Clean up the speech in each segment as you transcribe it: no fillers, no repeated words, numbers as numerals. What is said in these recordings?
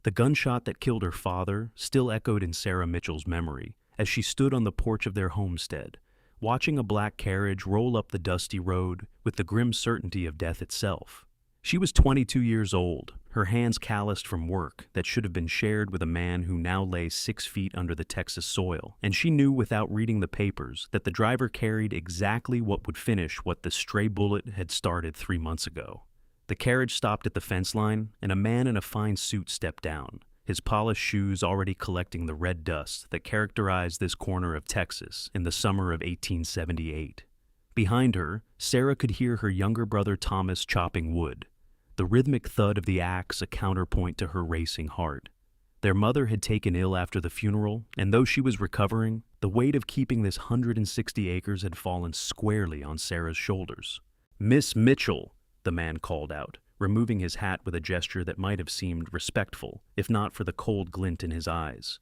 The gunshot that killed her father still echoed in Sarah Mitchell's memory as she stood on the porch of their homestead, watching a black carriage roll up the dusty road with the grim certainty of death itself. She was 22 years old, her hands calloused from work that should have been shared with a man who now lay 6 feet under the Texas soil, and she knew without reading the papers that the driver carried exactly what would finish what the stray bullet had started 3 months ago. The carriage stopped at the fence line, and a man in a fine suit stepped down, his polished shoes already collecting the red dust that characterized this corner of Texas in the summer of 1878. Behind her, Sarah could hear her younger brother Thomas chopping wood, the rhythmic thud of the axe a counterpoint to her racing heart. Their mother had taken ill after the funeral, and though she was recovering, the weight of keeping this 160 acres had fallen squarely on Sarah's shoulders. "Miss Mitchell," the man called out, removing his hat with a gesture that might have seemed respectful, if not for the cold glint in his eyes.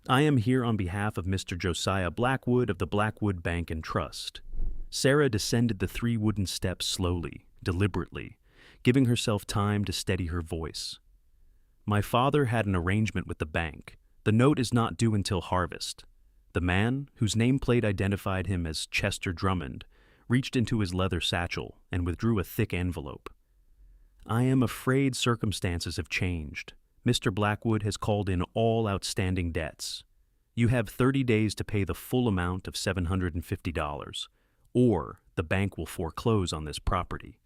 "I am here on behalf of Mr. Josiah Blackwood of the Blackwood Bank and Trust." Sarah descended the 3 wooden steps slowly, deliberately, giving herself time to steady her voice. "My father had an arrangement with the bank. The note is not due until harvest." The man, whose nameplate identified him as Chester Drummond, reached into his leather satchel and withdrew a thick envelope. "I am afraid circumstances have changed. Mr. Blackwood has called in all outstanding debts. You have 30 days to pay the full amount of $750, or the bank will foreclose on this property."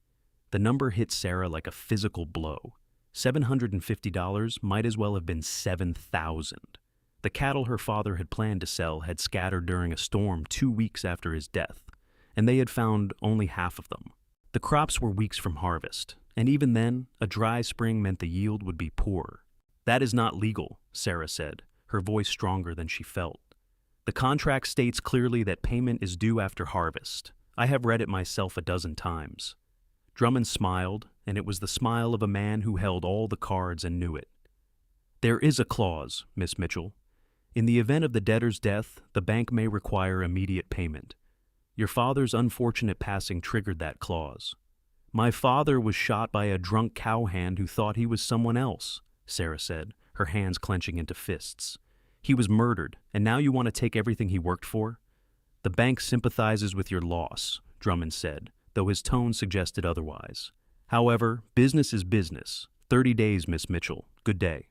The number hit Sarah like a physical blow. $750 might as well have been 7,000. The cattle her father had planned to sell had scattered during a storm 2 weeks after his death, and they had found only half of them. The crops were weeks from harvest, and even then, a dry spring meant the yield would be poor. "That is not legal," Sarah said, her voice stronger than she felt. "The contract states clearly that payment is due after harvest. I have read it myself a dozen times." Drummond smiled, and it was the smile of a man who held all the cards and knew it. "There is a clause, Miss Mitchell. In the event of the debtor's death, the bank may require immediate payment. Your father's unfortunate passing triggered that clause." "My father was shot by a drunk cowhand who thought he was someone else," Sarah said, her hands clenching into fists. "He was murdered, and now you want to take everything he worked for?" "The bank sympathizes with your loss," Drummond said, though his tone suggested otherwise. "However, business is business. 30 days, Miss Mitchell. Good day."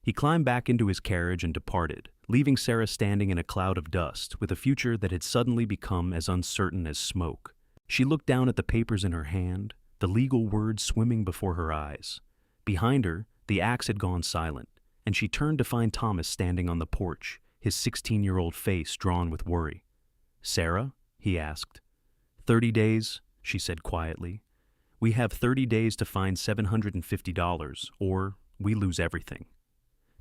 He climbed back into his carriage and departed, leaving Sarah standing in a cloud of dust with a future that had suddenly become as uncertain as smoke. She looked down at the papers in her hand, the legal words swimming before her eyes. Behind her, the axe had gone silent, and she turned to find Thomas standing on the porch, his 16-year-old face drawn with worry. "Sarah?" he asked. 30 days, she said quietly. "We have 30 days to find $750, or we lose everything."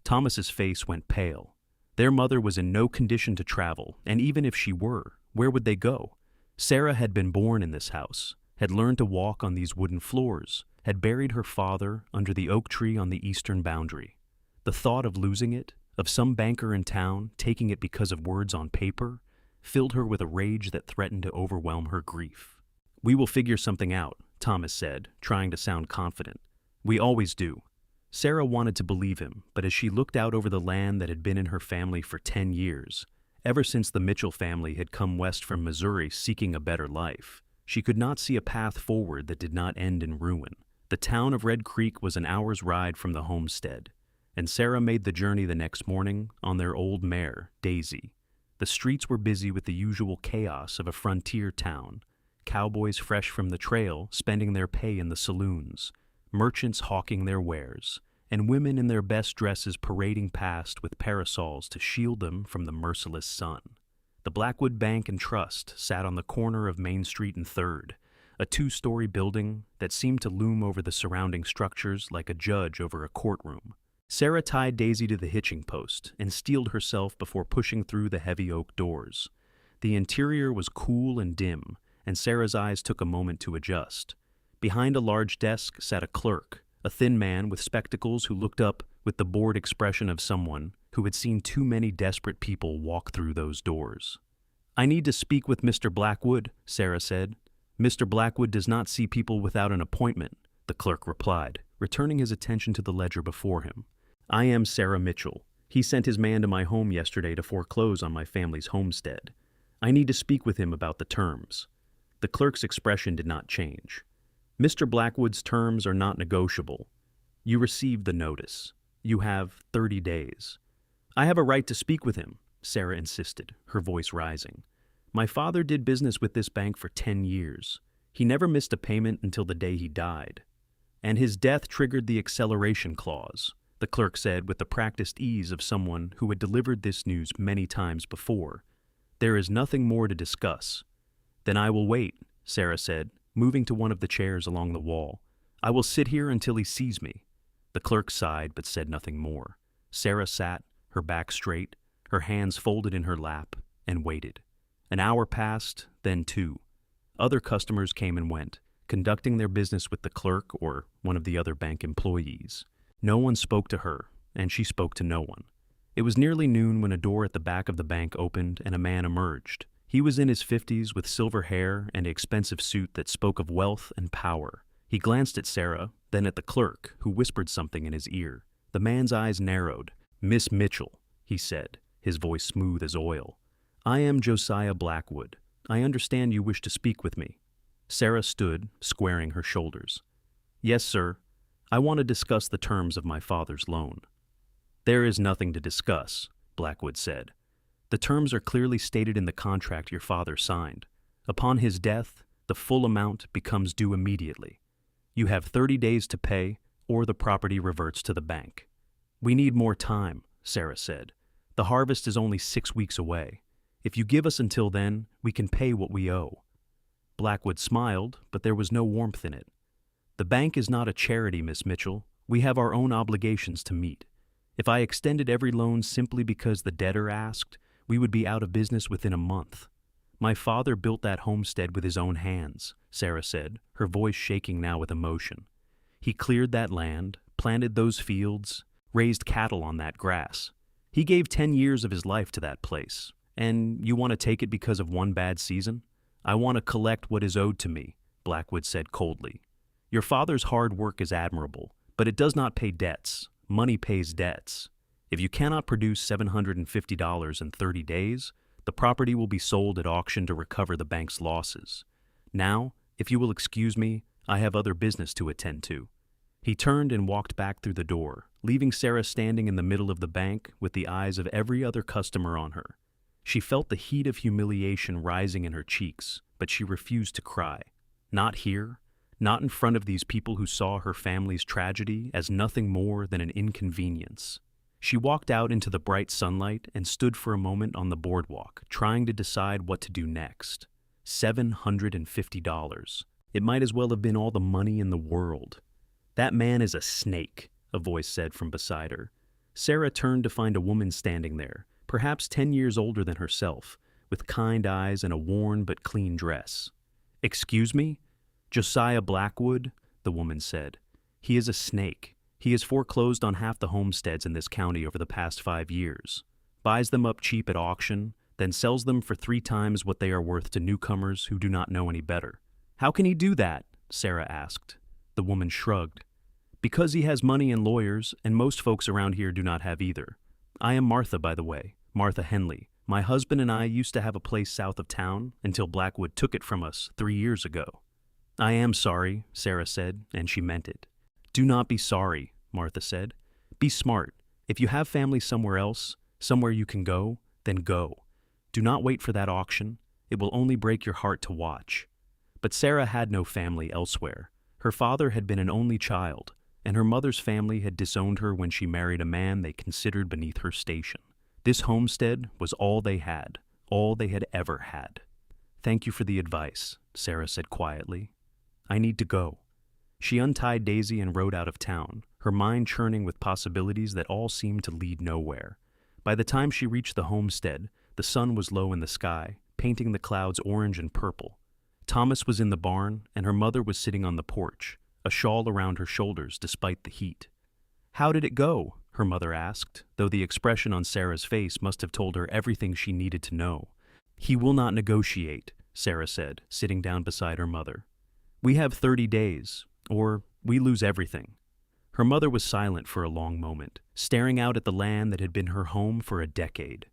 Thomas's face went pale. Their mother was in no condition to travel, and even if she were, where would they go? Sarah had been born in this house, had learned to walk on these wooden floors, had buried her father under the oak tree on the eastern boundary. The thought of losing it, of some banker in town taking it because of words on paper, filled her with a rage that threatened to overwhelm her grief. "We will figure something out," Thomas said, trying to sound confident. "We always do." Sarah wanted to believe him, but as she looked out over the land that had been in her family for 10 years, ever since the Mitchell family had come west from Missouri seeking a better life, she could not see a path forward that did not end in ruin. The town of Red Creek was an hour's ride from the homestead, and Sarah made the journey the next morning on their old mare, Daisy. The streets were busy with the usual chaos of a frontier town, cowboys fresh from the trail spending their pay in the saloons, merchants hawking their wares, and women in their best dresses parading past with parasols to shield them from the merciless sun. The Blackwood Bank and Trust sat on the corner of Main Street and 3rd, a 2-story building that seemed to loom over the surrounding structures like a judge over a courtroom. Sarah tied Daisy to the hitching post and steeled herself before pushing through the heavy oak doors. The interior was cool and dim, and Sarah's eyes took a moment to adjust. Behind a large desk sat a clerk, a thin man with spectacles who looked up with the bored expression of someone who had seen too many desperate people walk through those doors. "I need to speak with Mr. Blackwood," Sarah said. "Mr. Blackwood does not see people without an appointment," the clerk replied, returning his attention to the ledger before him. I am Sarah Mitchell. He sent his man to my home yesterday to foreclose on my family's homestead. I need to speak with him about the terms." The clerk's expression did not change. "Mr. Blackwood's terms are not negotiable. You received the notice. You have 30 days. "I have a right to speak with him," Sarah insisted, her voice rising. "My father did business with this bank for 10 years. He never missed a payment until the day he died. And his death triggered the acceleration clause," the clerk said with the practiced ease of someone who had delivered this news many times before. "There is nothing more to discuss." "Then I will wait," Sarah said, moving to one of the chairs along the wall. "I will sit here until he sees me." The clerk sighed but said nothing more. Sarah sat, her back straight, her hands folded in her lap, and waited. An hour passed, then 2. Other customers came and went, conducting their business with the clerk or one of the other bank employees. No one spoke to her, and she spoke to no one. It was nearly noon when a door at the back of the bank opened and a man emerged. He was in his 50s with silver hair and an expensive suit that spoke of wealth and power. He glanced at Sarah, then at the clerk, who whispered something in his ear. The man's eyes narrowed. "Miss Mitchell," he said, his voice smooth as oil. "I am Josiah Blackwood. I understand you wish to speak with me." Sarah stood, squaring her shoulders. "Yes, sir. I want to discuss the terms of my father's loan." "There is nothing to discuss," Blackwood said. "The terms are clearly stated in the contract your father signed. Upon his death, the full amount becomes due immediately. You have 30 days to pay, or the property reverts to the bank." "We need more time," Sarah said. "The harvest is only 6 weeks away. If you give us until then, we can pay what we owe." Blackwood smiled, but there was no warmth in it. "The bank is not a charity, Miss Mitchell. We have our own obligations to meet. If I extended every loan simply because the debtor asked, we would be out of business within a month. My father built that homestead with his own hands," Sarah said, her voice shaking now with emotion. "He cleared that land, planted those fields, raised cattle on that grass. He gave 10 years of his life to that place. And you want to take it because of one bad season?" "I want to collect what is owed to me," Blackwood said coldly. "Your father's hard work is admirable, but it does not pay debts. Money pays debts. If you cannot produce $750 in 30 days, the property will be sold at auction to recover the bank's losses. Now, if you will excuse me, I have other business to attend to." He turned and walked back through the door, leaving Sarah standing in the middle of the bank with the eyes of every other customer on her. She felt the heat of humiliation rising in her cheeks, but she refused to cry. Not here, not in front of these people who saw her family's tragedy as nothing more than an inconvenience. She walked out into the bright sunlight and stood for a moment on the boardwalk, trying to decide what to do next. $750. It might as well have been all the money in the world. "That man is a snake," a voice said from beside her. Sarah turned to find a woman standing there, perhaps 10 years older than herself, with kind eyes and a worn but clean dress. "Excuse me? Josiah Blackwood," the woman said. "He is a snake. He has foreclosed on half the homesteads in this county over the past 5 years, buys them up cheap at auction, then sells them for 3 times what they are worth to newcomers who do not know any better." "How can he do that?" Sarah asked. The woman shrugged. "Because he has money and lawyers, and most folks around here do not have either. I am Martha, by the way, Martha Henley. My husband and I used to have a place south of town until Blackwood took it from us 3 years ago." "I am sorry," Sarah said, and she meant it. "Do not be sorry," Martha said. "Be smart. If you have family somewhere else, somewhere you can go, then go. Do not wait for that auction. It will only break your heart to watch." But Sarah had no family elsewhere. Her father had been an only child, and her mother's family had disowned her when she married a man they considered beneath her station. This homestead was all they had ever had. "Thank you for the advice," Sarah said quietly. "I need to go." She untied Daisy and rode out of town, her mind churning with possibilities that all seemed to lead nowhere. By the time she reached the homestead, the sun was low in the sky, painting the clouds orange and purple. Thomas was in the barn, and her mother was sitting on the porch, a shawl around her shoulders despite the heat. "How did it go?" her mother asked, though the expression on Sarah's face must have told her everything she needed to know. "He will not negotiate," Sarah said, sitting down beside her mother. "We have 30 days, or we lose everything." Her mother was silent for a long moment, staring out at the land that had been her home for a decade.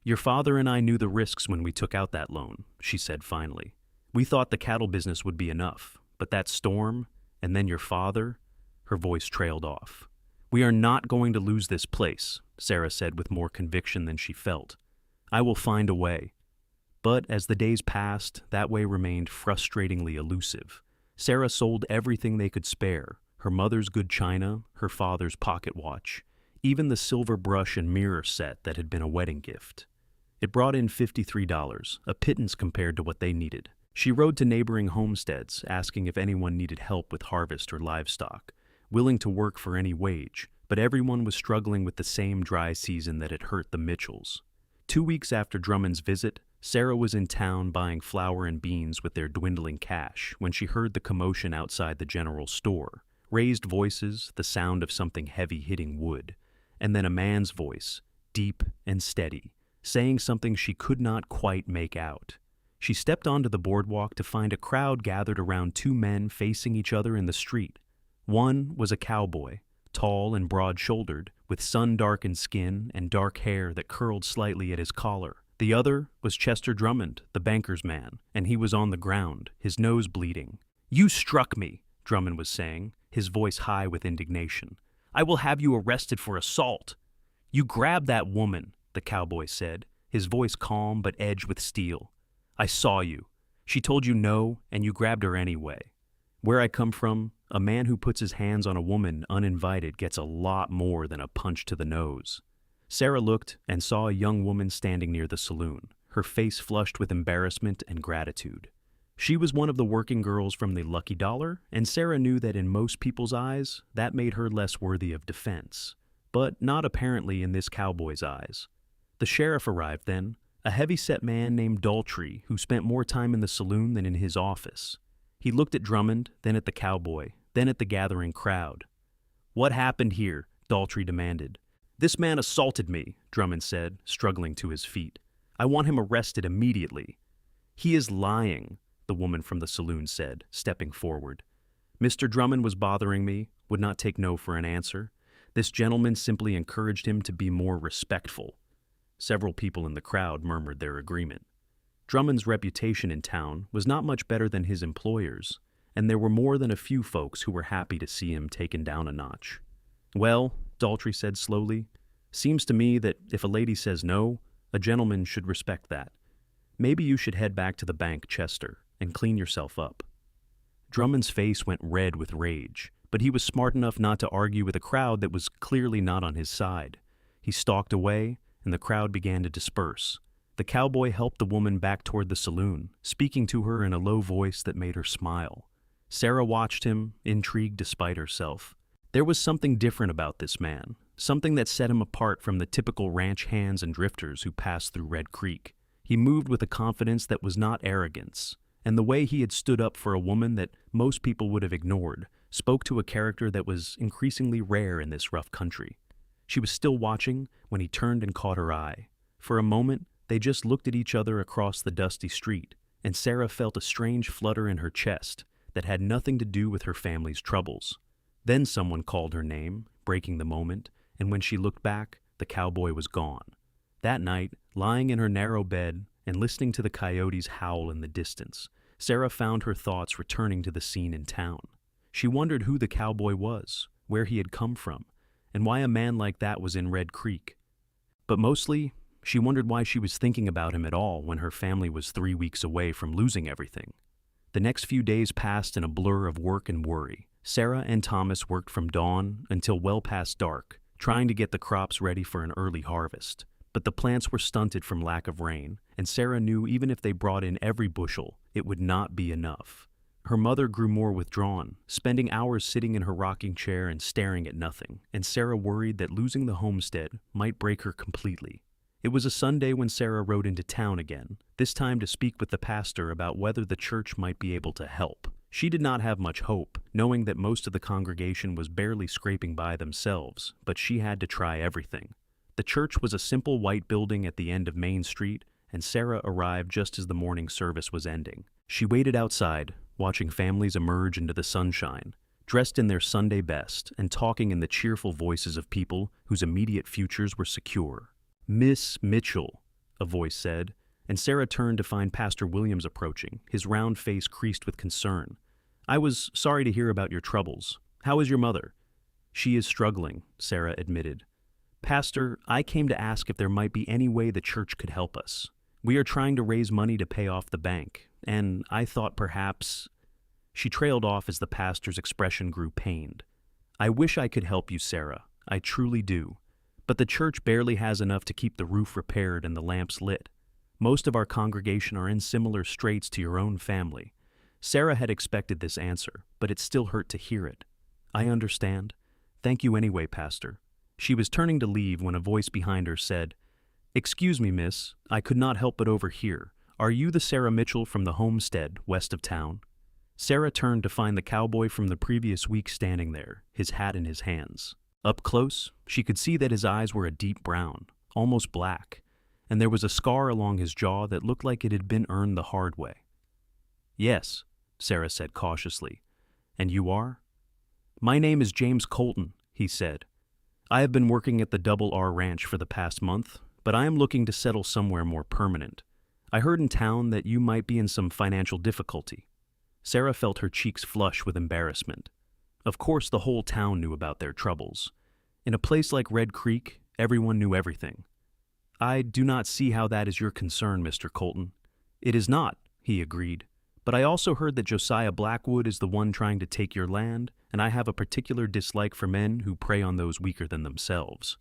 "Your father and I knew the risks when we took out that loan," she said finally. "We thought the cattle business would be enough, but that storm, and then your father," her voice trailed off. "We are not going to lose this place," Sarah said with more conviction than she felt. "I will find a way." But as the days passed, that way remained frustratingly elusive. Sarah sold everything they could spare, her mother's good china, her father's pocket watch, even the silver brush and mirror set that had been a wedding gift. It brought in $53, a pittance compared to what they needed. She rode to neighboring homesteads, asking if anyone needed help with harvest or livestock, willing to work for any wage, but everyone was struggling with the same dry season that had hurt the Mitchells. 2 weeks after Drummond's visit, Sarah was in town buying flour and beans with their dwindling cash when she heard the commotion outside the general store. Raised voices, the sound of something heavy hitting wood, and then a man's voice, deep and steady, saying something she could not quite make out. She stepped onto the boardwalk to find a crowd gathered around two men facing each other in the street. One was a cowboy, tall and broad-shouldered, with sun-darkened skin and dark hair that curled slightly at his collar. The other was Chester Drummond, the banker's man, and he was on the ground, his nose bleeding. "You struck me," Drummond was saying, his voice high with indignation. "I will have you arrested for assault." "You grabbed that woman," the cowboy said, his voice calm but edged with steel. "I saw you. She told you no, and you grabbed her anyway. Where I come from, a man who puts his hands on a woman uninvited gets a lot more than a punch to the nose." Sarah looked and saw a young woman standing near the saloon, her face flushed with embarrassment and gratitude. She was one of the working girls from the Lucky Dollar, and Sarah knew that in most people's eyes, that made her less worthy of defense. But not apparently in this cowboy's eyes. The sheriff arrived then, a heavy-set man named Daltrey who spent more time in the saloon than in his office. He looked at Drummond, then at the cowboy, then at the gathering crowd. "What happened here?" Daltrey demanded. "This man assaulted me," Drummond said, struggling to his feet. "I want him arrested immediately." "He is lying," the woman from the saloon said, stepping forward. "Mr. Drummond was bothering me, would not take no for an answer. This gentleman simply encouraged him to be more respectful." Several people in the crowd murmured their agreement. Drummond's reputation in town was not much better than his employer's, and there were more than a few folks who were happy to see him taken down a notch. "Well," Daltrey said slowly, "seems to me that if a lady says no, a gentleman should respect that. Maybe you should head back to the bank, Chester, and clean yourself up." Drummond's face went red with rage, but he was smart enough not to argue with a crowd that was clearly not on his side. He stalked away, and the crowd began to disperse. The cowboy helped the woman back toward the saloon, speaking to her in a low voice that made her smile. Sarah watched him, intrigued despite herself. There was something different about this man, something that set him apart from the typical ranch hands and drifters who passed through Red Creek. He moved with a confidence that was not arrogance, and the way he had stood up for a woman that most people would have ignored spoke to a character that was increasingly rare in this rough country. She was still watching when he turned and caught her eye. For a moment, they just looked at each other across the dusty street, and Sarah felt a strange flutter in her chest that had nothing to do with her family's troubles. Then someone called her name, breaking the moment, and when she looked back, the cowboy was gone. That night, lying in her narrow bed and listening to the coyotes howl in the distance, Sarah found her thoughts returning to the scene in town. She wondered who the cowboy was, where he had come from, and why a man like that was in Red Creek. But mostly, she wondered why she was thinking about him at all when her family was 3 weeks away from losing everything. The next few days passed in a blur of work and worry. Sarah and Thomas worked from dawn until well past dark, trying to get the crops ready for an early harvest. But the plants were stunted from lack of rain, and Sarah knew even if they brought in every bushel, it would not be enough. Her mother grew more withdrawn, spending hours sitting in her rocking chair and staring at nothing, and Sarah worried that losing the homestead might break her completely. It was a Sunday when Sarah rode into town again, this time to speak with the pastor about whether the church might be able to help. She did not have much hope, knowing that most of the congregation was barely scraping by themselves, but she had to try everything. The church was a simple white building at the end of Main Street, and Sarah arrived just as the morning service was ending. She waited outside, watching families emerge into the sunshine, dressed in their Sunday best and talking in the cheerful voices of people whose immediate futures were secure. "Miss Mitchell," a voice said, and Sarah turned to find Pastor Williams approaching, his round face creased with concern. "I was sorry to hear about your troubles. How is your mother?" "She is struggling," Sarah admitted. "Pastor, I came to ask if there might be any way the church could help us. We are trying to raise money to pay off the bank, and I thought perhaps—" She trailed off as the pastor's expression grew pained. "I wish I could help you, Sarah. I truly do. But the church barely has enough to keep the roof repaired and the lamps lit. Most of our congregation are in similar straits to your own family." Sarah had expected this answer, but it still hurt to hear it. "I understand. Thank you anyway, Pastor." She was turning to leave when a voice behind her said, "Excuse me, miss, I could not help but overhear. Are you the Sarah Mitchell from the Homestead, west of town?" Sarah turned to find the cowboy from the previous week standing there, his hat in his hands. Up close, she could see that his eyes were a deep brown, almost black, and there was a scar along his jaw that looked like it had been earned the hard way. "Yes," Sarah said cautiously. "And you are?" "My name is James Colton," he said. "I have been working at the Double R Ranch for the past month, but I am looking to settle somewhere more permanent. I heard in town that you might be in some financial difficulty." Sarah felt her cheeks flush with embarrassment. Of course, the whole town knew about their troubles. In a place like Red Creek, everyone knew everything. "I do not see how that is your concern, Mr. Colton." "It is not," he agreed. "But I also heard that Josiah Blackwood is the one trying to take your land, and I have a particular dislike for men who prey on those weaker than themselves."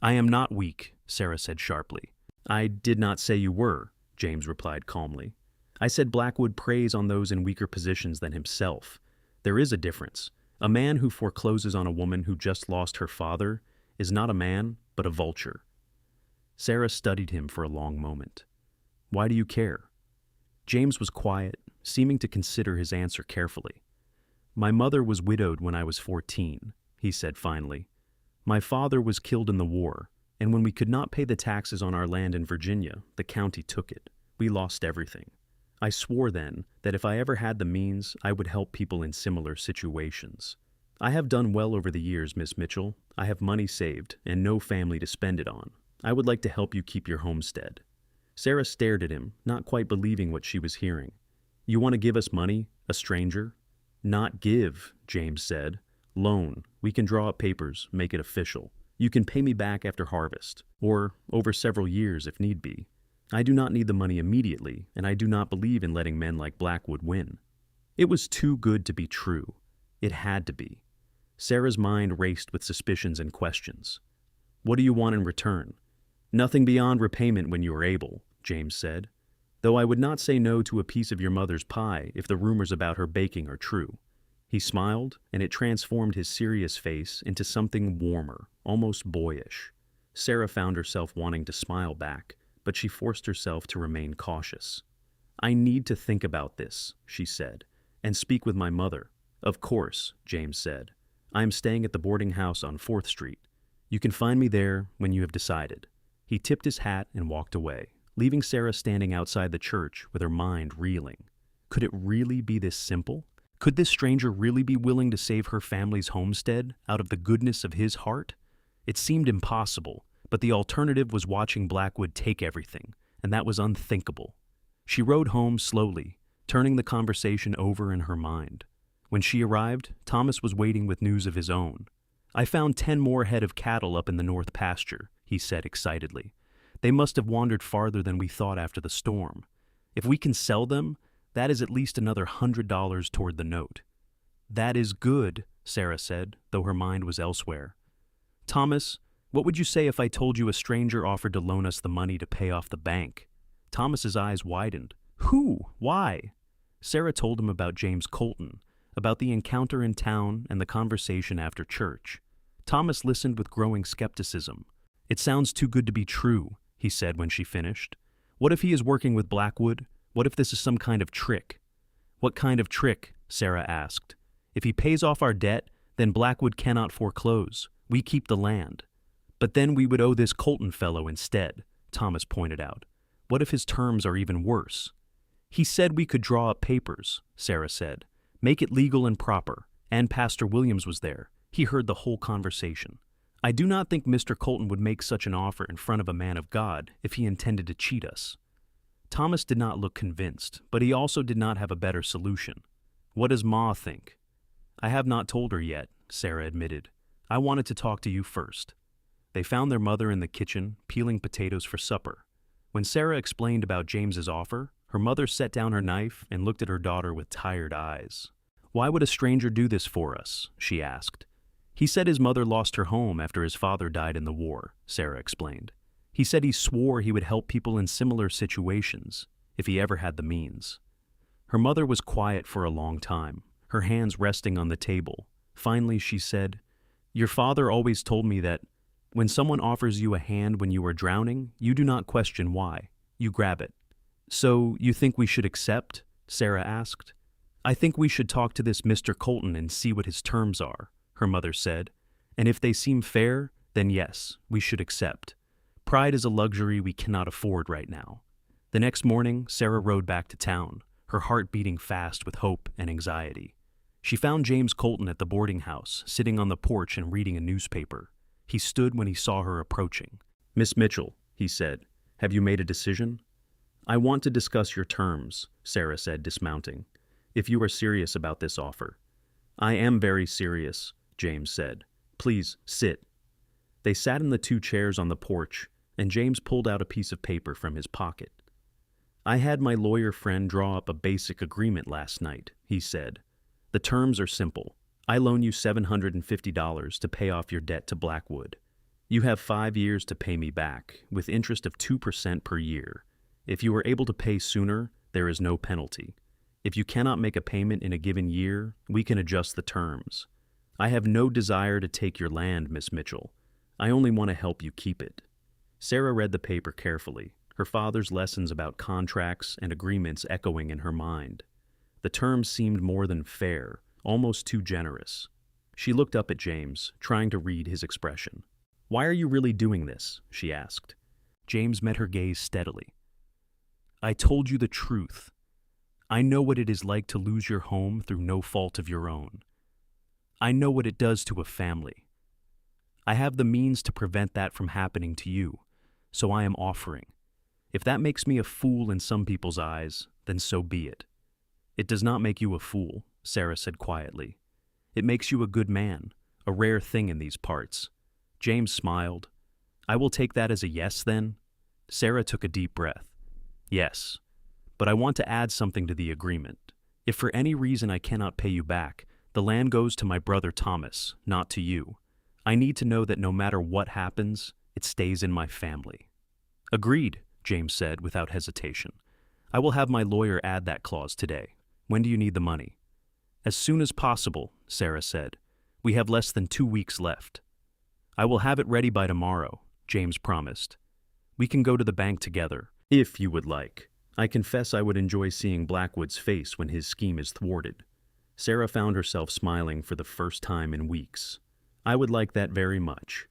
"I am not weak," Sarah said sharply. "I did not say you were," James replied calmly. "I said Blackwood preys on those in weaker positions than himself. There is a difference. A man who forecloses on a woman who just lost her father is not a man, but a vulture." Sarah studied him for a long moment. "Why do you care?" James was quiet, seeming to consider his answer carefully. "My mother was widowed when I was 14, he said finally. "My father was killed in the war, and when we could not pay the taxes on our land in Virginia, the county took it. We lost everything. I swore then that if I ever had the means, I would help people in similar situations. I have done well over the years, Miss Mitchell. I have money saved and no family to spend it on. I would like to help you keep your homestead." Sarah stared at him, not quite believing what she was hearing. "You want to give us money, a stranger?" "Not give," James said. "Loan. We can draw up papers, make it official. You can pay me back after harvest, or over several years if need be. I do not need the money immediately, and I do not believe in letting men like Blackwood win." It was too good to be true. It had to be. Sarah's mind raced with suspicions and questions. "What do you want in return?" "Nothing beyond repayment when you are able," James said. "Though I would not say no to a piece of your mother's pie if the rumors about her baking are true." He smiled, and it transformed his serious face into something warmer, almost boyish. Sarah found herself wanting to smile back, but she forced herself to remain cautious. "I need to think about this," she said, "and speak with my mother." "Of course," James said. "I am staying at the boarding house on 4th Street. You can find me there when you have decided." He tipped his hat and walked away, leaving Sarah standing outside the church with her mind reeling. Could it really be this simple? Could this stranger really be willing to save her family's homestead out of the goodness of his heart? It seemed impossible, but the alternative was watching Blackwood take everything, and that was unthinkable. She rode home slowly, turning the conversation over in her mind. When she arrived, Thomas was waiting with news of his own. "I found 10 more head of cattle up in the north pasture," he said excitedly. "They must have wandered farther than we thought after the storm. If we can sell them, that is at least another $100 toward the note." "That is good," Sarah said, though her mind was elsewhere. "Thomas, what would you say if I told you a stranger offered to loan us the money to pay off the bank?" Thomas's eyes widened. "Who? Why?" Sarah told him about James Colton, about the encounter in town and the conversation after church. Thomas listened with growing skepticism. "It sounds too good to be true," he said when she finished. "What if he is working with Blackwood? What if this is some kind of trick?" "What kind of trick?" Sarah asked. "If he pays off our debt, then Blackwood cannot foreclose. We keep the land." "But then we would owe this Colton fellow instead," Thomas pointed out. "What if his terms are even worse?" "He said we could draw up papers," Sarah said. "Make it legal and proper, And Pastor Williams was there. He heard the whole conversation. I do not think Mr. Colton would make such an offer in front of a man of God if he intended to cheat us. Thomas did not look convinced, but he also did not have a better solution. What does Ma think? I have not told her yet, Sarah admitted. I wanted to talk to you first. They found their mother in the kitchen, peeling potatoes for supper. When Sarah explained about James's offer, her mother set down her knife and looked at her daughter with tired eyes. Why would a stranger do this for us? She asked. He said his mother lost her home after his father died in the war, Sarah explained. He said he swore he would help people in similar situations, if he ever had the means. Her mother was quiet for a long time, her hands resting on the table. Finally, she said, Your father always told me that when someone offers you a hand when you are drowning, you do not question why. You grab it. So, you think we should accept? Sarah asked. I think we should talk to this Mr. Colton and see what his terms are, her mother said. And if they seem fair, then yes, we should accept. Pride is a luxury we cannot afford right now. The next morning, Sarah rode back to town, her heart beating fast with hope and anxiety. She found James Colton at the boarding house, sitting on the porch and reading a newspaper. He stood when he saw her approaching. Miss Mitchell, he said, have you made a decision? I want to discuss your terms, Sarah said, dismounting, if you are serious about this offer. I am very serious, James said. Please, sit. They sat in the two chairs on the porch, and James pulled out a piece of paper from his pocket. I had my lawyer friend draw up a basic agreement last night, he said. The terms are simple. I loan you $750 to pay off your debt to Blackwood. You have 5 years to pay me back, with interest of 2% per year. If you are able to pay sooner, there is no penalty. If you cannot make a payment in a given year, we can adjust the terms. I have no desire to take your land, Miss Mitchell. I only want to help you keep it. Sarah read the paper carefully, her father's lessons about contracts and agreements echoing in her mind. The terms seemed more than fair, almost too generous. She looked up at James, trying to read his expression. Why are you really doing this? She asked. James met her gaze steadily. I told you the truth. I know what it is like to lose your home through no fault of your own. I know what it does to a family. I have the means to prevent that from happening to you, so I am offering. If that makes me a fool in some people's eyes, then so be it. It does not make you a fool, Sarah said quietly. It makes you a good man, a rare thing in these parts. James smiled. I will take that as a yes, then? Sarah took a deep breath. Yes, but I want to add something to the agreement. If for any reason I cannot pay you back, the land goes to my brother Thomas, not to you. I need to know that no matter what happens, it stays in my family. Agreed, James said without hesitation. I will have my lawyer add that clause today. When do you need the money? As soon as possible, Sarah said. We have less than 2 weeks left. I will have it ready by tomorrow, James promised. We can go to the bank together, if you would like. I confess I would enjoy seeing Blackwood's face when his scheme is thwarted. Sarah found herself smiling for the first time in weeks. I would like that very much.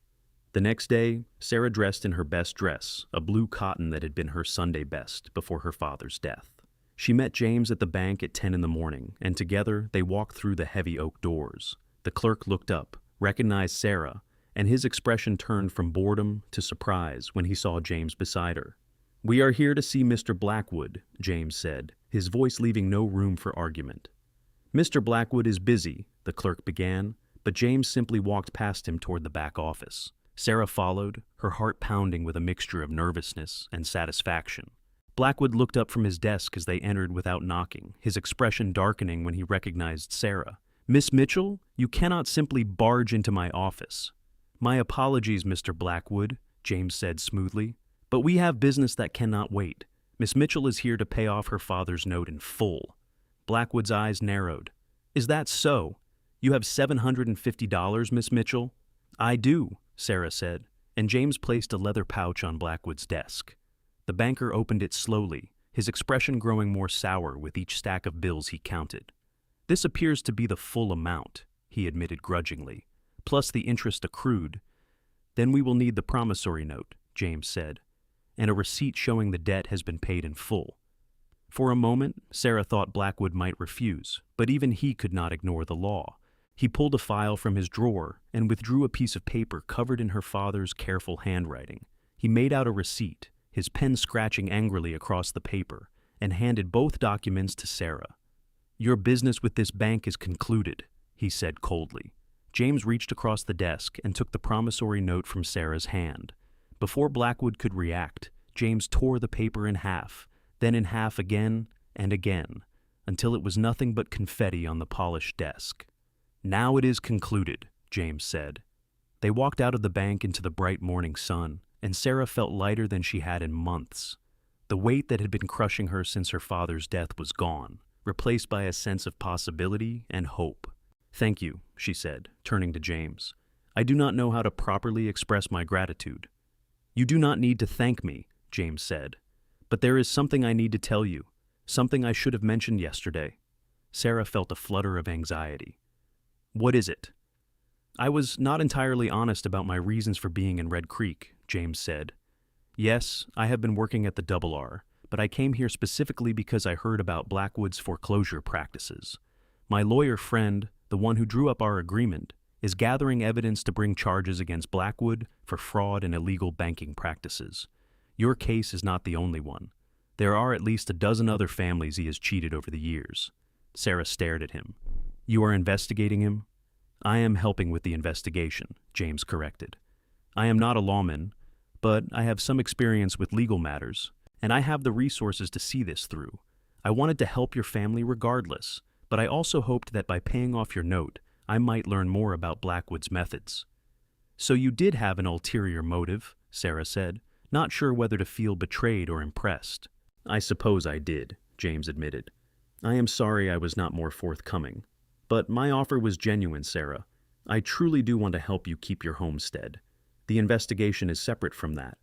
The next day, Sarah dressed in her best dress, a blue cotton that had been her Sunday best before her father's death. She met James at the bank at 10 in the morning, and together they walked through the heavy oak doors. The clerk looked up, recognized Sarah, and his expression turned from boredom to surprise when he saw James beside her. We are here to see Mr. Blackwood, James said, his voice leaving no room for argument. Mr. Blackwood is busy, the clerk began, but James simply walked past him toward the back office. Sarah followed, her heart pounding with a mixture of nervousness and satisfaction. Blackwood looked up from his desk as they entered without knocking, his expression darkening when he recognized Sarah. Miss Mitchell, you cannot simply barge into my office. My apologies, Mr. Blackwood, James said smoothly, but we have business that cannot wait. Miss Mitchell is here to pay off her father's note in full. Blackwood's eyes narrowed. Is that so? You have $750, Miss Mitchell? I do, Sarah said, and James placed a leather pouch on Blackwood's desk. The banker opened it slowly, his expression growing more sour with each stack of bills he counted. This appears to be the full amount, he admitted grudgingly, plus the interest accrued. Then we will need the promissory note, James said, and a receipt showing the debt has been paid in full. For a moment, Sarah thought Blackwood might refuse, but even he could not ignore the law. He pulled a file from his drawer and withdrew a piece of paper covered in her father's careful handwriting. He made out a receipt, his pen scratching angrily across the paper, and handed both documents to Sarah. "Your business with this bank is concluded," he said coldly. James reached across the desk and took the promissory note from Sarah's hand. Before Blackwood could react, James tore the paper in half, then in half again and again, until it was nothing but confetti on the polished desk. "Now it is concluded," James said. They walked out of the bank into the bright morning sun, and Sarah felt lighter than she had in months. The weight that had been crushing her since her father's death was gone, replaced by a sense of possibility and hope. "Thank you," she said, turning to James. "I do not know how to properly express my gratitude." "You do not need to thank me," James said. "But there is something I need to tell you, something I should have mentioned yesterday." Sarah felt a flutter of anxiety. "What is it?" "I was not entirely honest about my reasons for being in Red Creek," James said. "Yes, I have been working at the Double R, but I came here specifically because I heard about Blackwood's foreclosure practices. My lawyer friend, the one who drew up our agreement, is gathering evidence to bring charges against Blackwood for fraud and illegal banking practices. Your case is not the only one. There are at least a dozen other families he has cheated over the years." Sarah stared at him. "You are investigating him?" "I am helping with the investigation," James corrected. "I am not a lawman, but I have some experience with legal matters, and I have the resources to see this through. I wanted to help your family regardless, but I also hoped that by paying off your note, I might learn more about Blackwood's methods." "So you did have an ulterior motive," Sarah said, not sure whether to feel betrayed or impressed. "I suppose I did," James admitted. "I am sorry I was not more forthcoming. But my offer was genuine, Sarah. I truly do want to help you keep your homestead. The investigation is separate from that."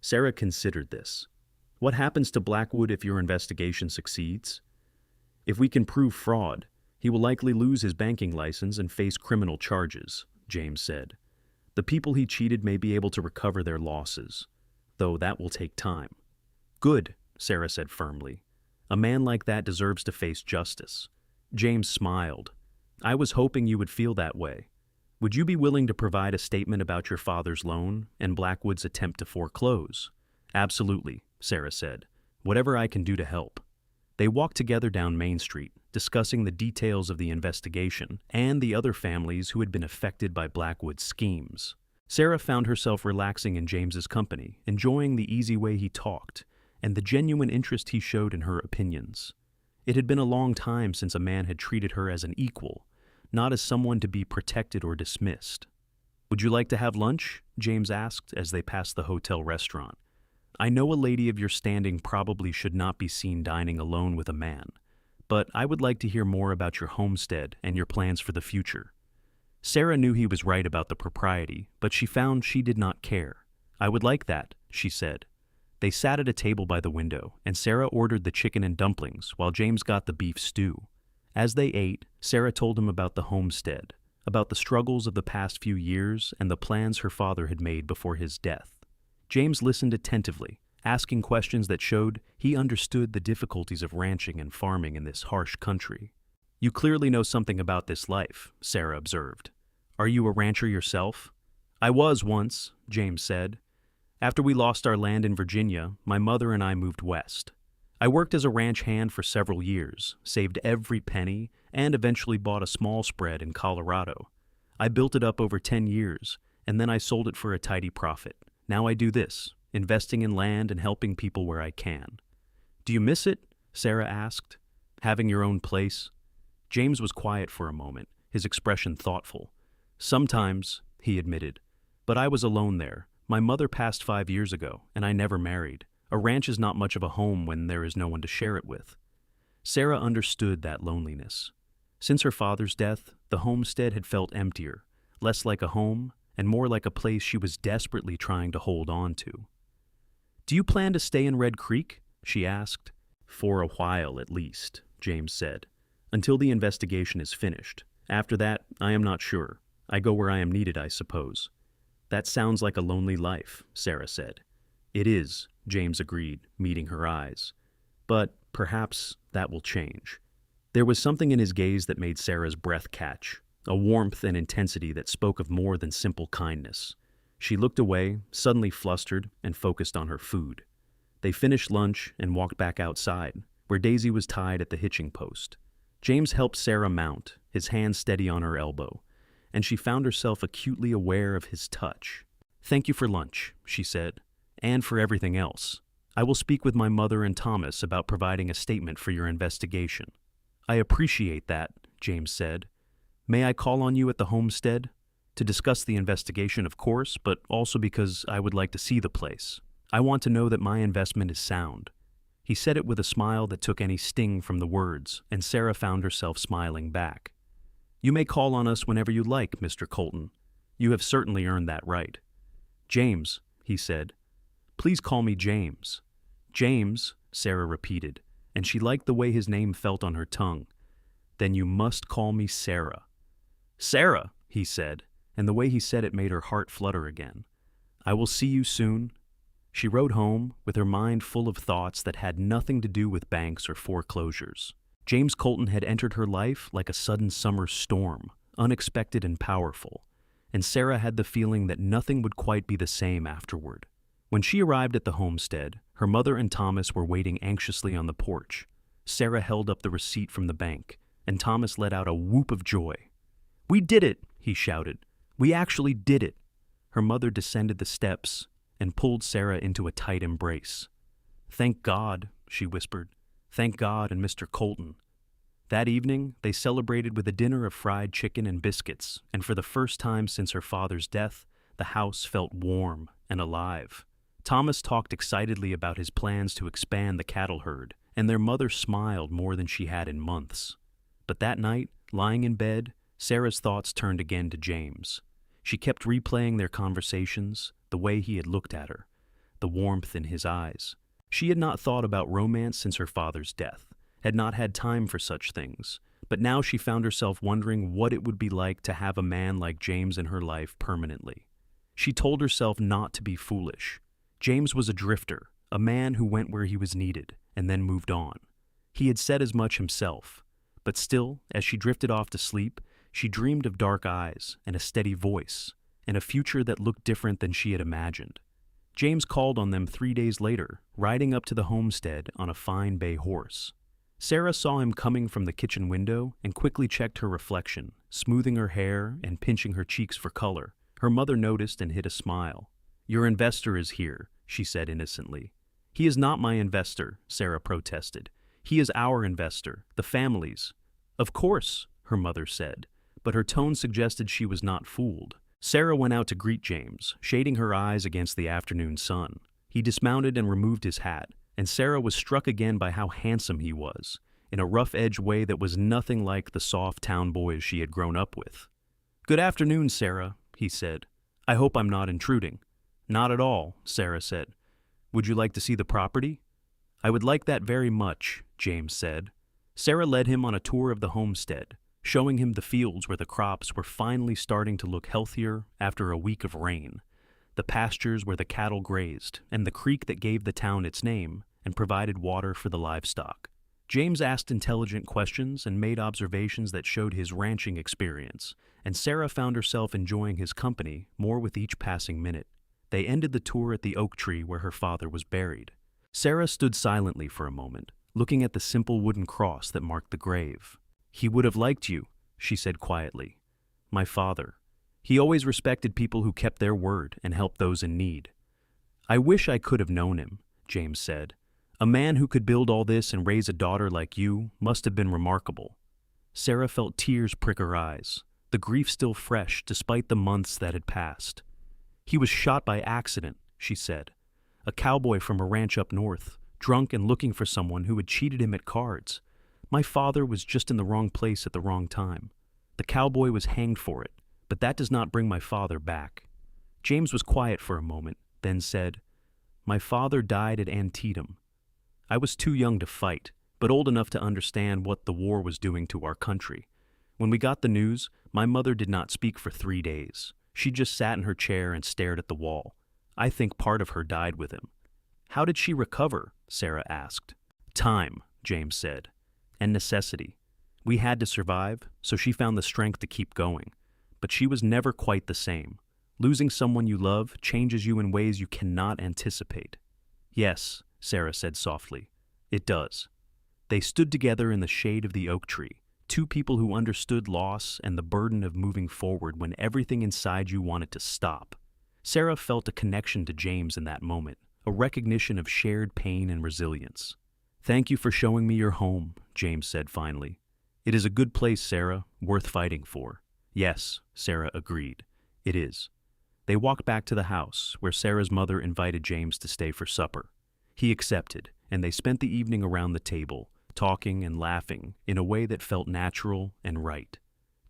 Sarah considered this. "What happens to Blackwood if your investigation succeeds?" "If we can prove fraud, he will likely lose his banking license and face criminal charges," James said. "The people he cheated may be able to recover their losses, though that will take time." "Good," Sarah said firmly. "A man like that deserves to face justice." James smiled. "I was hoping you would feel that way. Would you be willing to provide a statement about your father's loan and Blackwood's attempt to foreclose?" "Absolutely," Sarah said. "Whatever I can do to help." They walked together down Main Street, discussing the details of the investigation and the other families who had been affected by Blackwood's schemes. Sarah found herself relaxing in James's company, enjoying the easy way he talked and the genuine interest he showed in her opinions. It had been a long time since a man had treated her as an equal, not as someone to be protected or dismissed. "Would you like to have lunch?" James asked as they passed the hotel restaurant. "I know a lady of your standing probably should not be seen dining alone with a man, but I would like to hear more about your homestead and your plans for the future." Sarah knew he was right about the propriety, but she found she did not care. "I would like that," she said. They sat at a table by the window, and Sarah ordered the chicken and dumplings while James got the beef stew. As they ate, Sarah told him about the homestead, about the struggles of the past few years and the plans her father had made before his death. James listened attentively, asking questions that showed he understood the difficulties of ranching and farming in this harsh country. "You clearly know something about this life," Sarah observed. "Are you a rancher yourself?" "I was once," James said. "After we lost our land in Virginia, my mother and I moved west. I worked as a ranch hand for several years, saved every penny, and eventually bought a small spread in Colorado. I built it up over 10 years, and then I sold it for a tidy profit. Now I do this, investing in land and helping people where I can." "Do you miss it?" Sarah asked. "Having your own place?" James was quiet for a moment, his expression thoughtful. "Sometimes," he admitted, "but I was alone there. My mother passed 5 years ago, and I never married. A ranch is not much of a home when there is no one to share it with." Sarah understood that loneliness. Since her father's death, the homestead had felt emptier, less like a home, and more like a place she was desperately trying to hold on to. "Do you plan to stay in Red Creek?" she asked. "For a while, at least," James said. "Until the investigation is finished. After that, I am not sure. I go where I am needed, I suppose." "That sounds like a lonely life," Sarah said. "It is," James agreed, meeting her eyes. "But perhaps that will change." There was something in his gaze that made Sarah's breath catch, a warmth and intensity that spoke of more than simple kindness. She looked away, suddenly flustered, and focused on her food. They finished lunch and walked back outside, where Daisy was tied at the hitching post. James helped Sarah mount, his hand steady on her elbow, and she found herself acutely aware of his touch. "Thank you for lunch," she said, "and for everything else. I will speak with my mother and Thomas about providing a statement for your investigation." "I appreciate that," James said. "May I call on you at the homestead? To discuss the investigation, of course, but also because I would like to see the place. I want to know that my investment is sound." He said it with a smile that took any sting from the words, and Sarah found herself smiling back. "You may call on us whenever you like, Mr. Colton. You have certainly earned that right." "James," he said. "Please call me James." "James," Sarah repeated, and she liked the way his name felt on her tongue. "Then you must call me Sarah." "Sarah," he said, and the way he said it made her heart flutter again. "I will see you soon." She rode home, with her mind full of thoughts that had nothing to do with banks or foreclosures. James Colton had entered her life like a sudden summer storm, unexpected and powerful, and Sarah had the feeling that nothing would quite be the same afterward. When she arrived at the homestead, her mother and Thomas were waiting anxiously on the porch. Sarah held up the receipt from the bank, and Thomas let out a whoop of joy. "We did it!" he shouted. "We actually did it!" Her mother descended the steps and pulled Sarah into a tight embrace. "Thank God," she whispered. "Thank God and Mr. Colton." That evening, they celebrated with a dinner of fried chicken and biscuits, and for the first time since her father's death, the house felt warm and alive. Thomas talked excitedly about his plans to expand the cattle herd, and their mother smiled more than she had in months. But that night, lying in bed, Sarah's thoughts turned again to James. She kept replaying their conversations, the way he had looked at her, the warmth in his eyes. She had not thought about romance since her father's death, had not had time for such things, but now she found herself wondering what it would be like to have a man like James in her life permanently. She told herself not to be foolish. James was a drifter, a man who went where he was needed, and then moved on. He had said as much himself, but still, as she drifted off to sleep, she dreamed of dark eyes and a steady voice, and a future that looked different than she had imagined. James called on them 3 days later, riding up to the homestead on a fine bay horse. Sarah saw him coming from the kitchen window and quickly checked her reflection, smoothing her hair and pinching her cheeks for color. Her mother noticed and hid a smile. "Your investor is here," she said innocently. "He is not my investor," Sarah protested. "He is our investor, the family's." "Of course," her mother said, but her tone suggested she was not fooled. Sarah went out to greet James, shading her eyes against the afternoon sun. He dismounted and removed his hat, and Sarah was struck again by how handsome he was, in a rough-edged way that was nothing like the soft town boys she had grown up with. "Good afternoon, Sarah," he said. "I hope I'm not intruding." "Not at all," Sarah said. "Would you like to see the property?" "I would like that very much," James said. Sarah led him on a tour of the homestead, showing him the fields where the crops were finally starting to look healthier after a week of rain, the pastures where the cattle grazed, and the creek that gave the town its name and provided water for the livestock. James asked intelligent questions and made observations that showed his ranching experience, and Sarah found herself enjoying his company more with each passing minute. They ended the tour at the oak tree where her father was buried. Sarah stood silently for a moment, looking at the simple wooden cross that marked the grave. "He would have liked you," she said quietly. "My father. He always respected people who kept their word and helped those in need." "I wish I could have known him," James said. "A man who could build all this and raise a daughter like you must have been remarkable." Sarah felt tears prick her eyes, the grief still fresh despite the months that had passed. "He was shot by accident," she said. "A cowboy from a ranch up north, drunk and looking for someone who had cheated him at cards. My father was just in the wrong place at the wrong time. The cowboy was hanged for it, but that does not bring my father back." James was quiet for a moment, then said, "My father died at Antietam. I was too young to fight, but old enough to understand what the war was doing to our country. When we got the news, my mother did not speak for 3 days. She just sat in her chair and stared at the wall. I think part of her died with him." "How did she recover?" Sarah asked. "Time," James said, "and necessity. We had to survive, so she found the strength to keep going. But she was never quite the same. Losing someone you love changes you in ways you cannot anticipate. Yes, Sarah said softly. It does. They stood together in the shade of the oak tree, two people who understood loss and the burden of moving forward when everything inside you wanted to stop. Sarah felt a connection to James in that moment, a recognition of shared pain and resilience. Thank you for showing me your home, James said finally. It is a good place, Sarah, worth fighting for. Yes, Sarah agreed. It is. They walked back to the house, where Sarah's mother invited James to stay for supper. He accepted, and they spent the evening around the table, talking and laughing in a way that felt natural and right.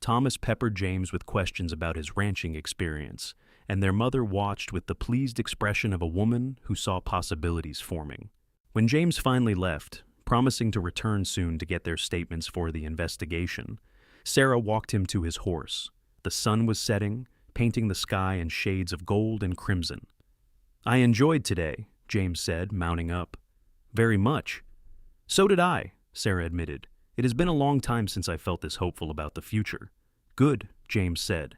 Thomas peppered James with questions about his ranching experience, and their mother watched with the pleased expression of a woman who saw possibilities forming. When James finally left, promising to return soon to get their statements for the investigation, Sarah walked him to his horse. The sun was setting, painting the sky in shades of gold and crimson. I enjoyed today, James said, mounting up. Very much. So did I, Sarah admitted. It has been a long time since I felt this hopeful about the future. Good, James said.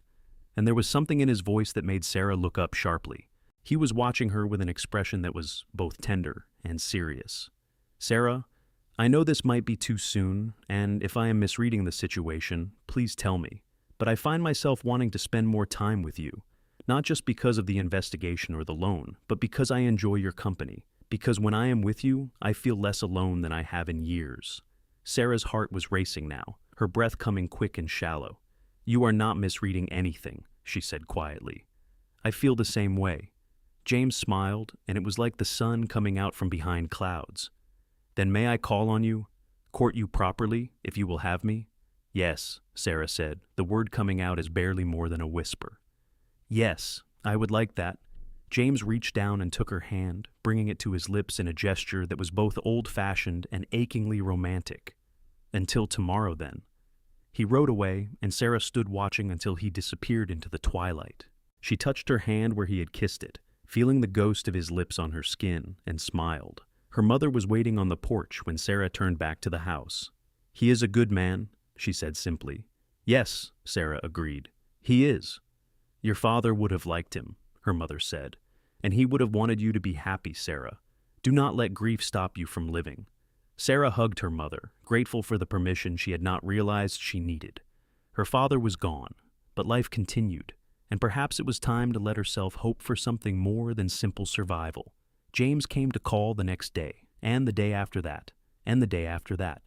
And there was something in his voice that made Sarah look up sharply. He was watching her with an expression that was both tender and serious. Sarah, I know this might be too soon, and if I am misreading the situation, please tell me. But I find myself wanting to spend more time with you, not just because of the investigation or the loan, but because I enjoy your company. Because when I am with you, I feel less alone than I have in years. Sarah's heart was racing now, her breath coming quick and shallow. You are not misreading anything, she said quietly. I feel the same way. James smiled, and it was like the sun coming out from behind clouds. Then may I call on you, court you properly, if you will have me? Yes, Sarah said, the word coming out as barely more than a whisper. Yes, I would like that. James reached down and took her hand, bringing it to his lips in a gesture that was both old-fashioned and achingly romantic. Until tomorrow, then. He rode away, and Sarah stood watching until he disappeared into the twilight. She touched her hand where he had kissed it, feeling the ghost of his lips on her skin, and smiled. Her mother was waiting on the porch when Sarah turned back to the house. He is a good man, she said simply. Yes, Sarah agreed. He is. Your father would have liked him, her mother said, and he would have wanted you to be happy, Sarah. Do not let grief stop you from living. Sarah hugged her mother, grateful for the permission she had not realized she needed. Her father was gone, but life continued, and perhaps it was time to let herself hope for something more than simple survival. James came to call the next day, and the day after that, and the day after that.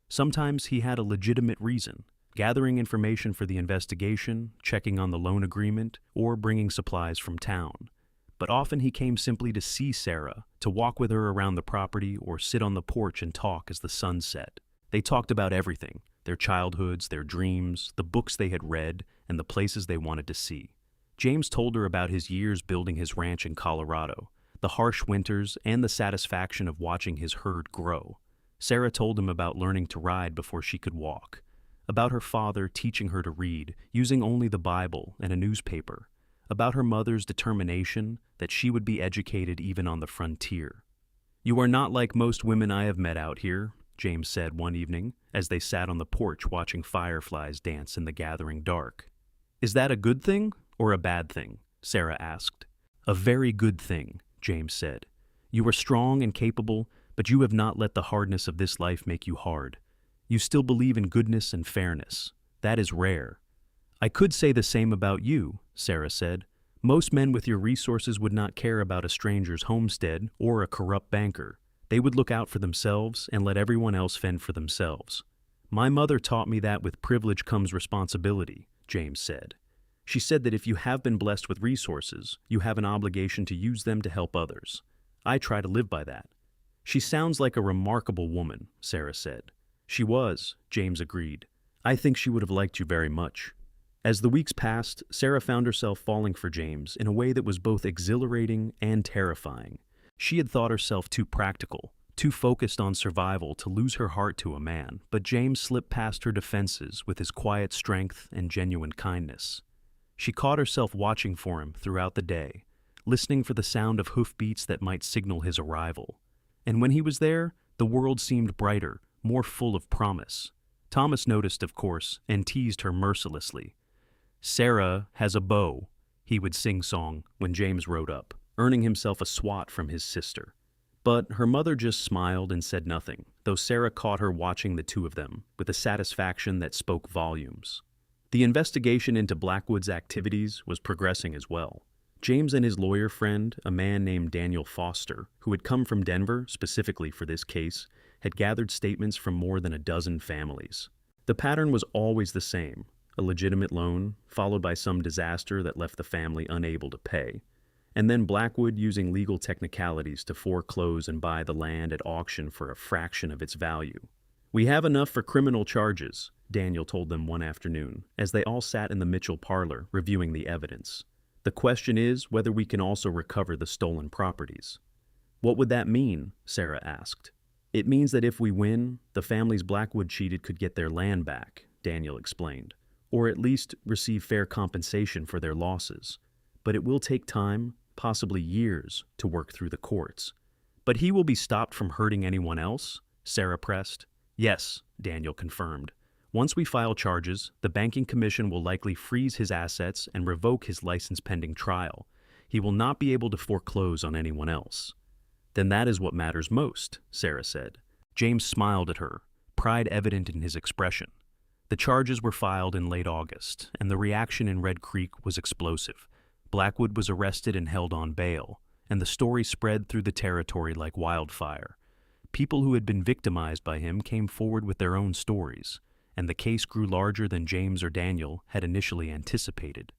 Sometimes he had a legitimate reason, gathering information for the investigation, checking on the loan agreement, or bringing supplies from town. But often he came simply to see Sarah, to walk with her around the property or sit on the porch and talk as the sun set. They talked about everything, their childhoods, their dreams, the books they had read, and the places they wanted to see. James told her about his years building his ranch in Colorado, the harsh winters, and the satisfaction of watching his herd grow. Sarah told him about learning to ride before she could walk, about her father teaching her to read, using only the Bible and a newspaper, about her mother's determination that she would be educated even on the frontier. You are not like most women I have met out here, James said one evening, as they sat on the porch watching fireflies dance in the gathering dark. Is that a good thing or a bad thing? Sarah asked. A very good thing, James said. You are strong and capable, but you have not let the hardness of this life make you hard. You still believe in goodness and fairness. That is rare. I could say the same about you, Sarah said. Most men with your resources would not care about a stranger's homestead or a corrupt banker. They would look out for themselves and let everyone else fend for themselves. My mother taught me that with privilege comes responsibility, James said. She said that if you have been blessed with resources, you have an obligation to use them to help others. I try to live by that. She sounds like a remarkable woman, Sarah said. She was, James agreed. I think she would have liked you very much. As the weeks passed, Sarah found herself falling for James in a way that was both exhilarating and terrifying. She had thought herself too practical, too focused on survival to lose her heart to a man, but James slipped past her defenses with his quiet strength and genuine kindness. She caught herself watching for him throughout the day, listening for the sound of hoofbeats that might signal his arrival. And when he was there, the world seemed brighter, more full of promise. Thomas noticed, of course, and teased her mercilessly. "Sarah has a beau," he would sing-song when James rode up, earning himself a swat from his sister. But her mother just smiled and said nothing, though Sarah caught her watching the two of them with a satisfaction that spoke volumes. The investigation into Blackwood's activities was progressing as well. James and his lawyer friend, a man named Daniel Foster, who had come from Denver specifically for this case, had gathered statements from more than a dozen families. The pattern was always the same: a legitimate loan, followed by some disaster that left the family unable to pay, and then Blackwood using legal technicalities to foreclose and buy the land at auction for a fraction of its value. "We have enough for criminal charges," Daniel told them one afternoon, as they all sat in the Mitchell parlor reviewing the evidence. "The question is whether we can also recover the stolen properties." "What would that mean?" Sarah asked. "It means that if we win, the families Blackwood cheated could get their land back," Daniel explained, "or at least receive fair compensation for their losses. But it will take time, possibly years, to work through the courts." "But he will be stopped from hurting anyone else?" Sarah pressed. "Yes," Daniel confirmed. "Once we file charges, the banking commission will likely freeze his assets and revoke his license pending trial. He will not be able to foreclose on anyone else." "Then that is what matters most," Sarah said. James smiled at her, pride evident in his expression. The charges were filed in late August, and the reaction in Red Creek was explosive. Blackwood was arrested and held on bail, and the story spread through the territory like wildfire. People who had been victimized by him came forward with their own stories, and the case grew larger than James or Daniel had initially anticipated.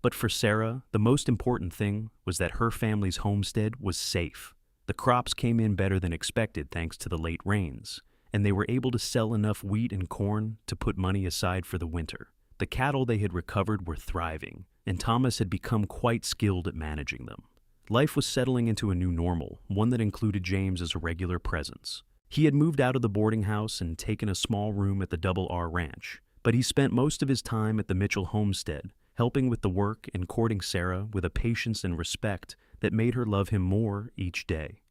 But for Sarah, the most important thing was that her family's homestead was safe. The crops came in better than expected thanks to the late rains, and they were able to sell enough wheat and corn to put money aside for the winter. The cattle they had recovered were thriving, and Thomas had become quite skilled at managing them. Life was settling into a new normal, one that included James as a regular presence. He had moved out of the boarding house and taken a small room at the Double R Ranch, but he spent most of his time at the Mitchell homestead, helping with the work and courting Sarah with a patience and respect that made her love him more each day.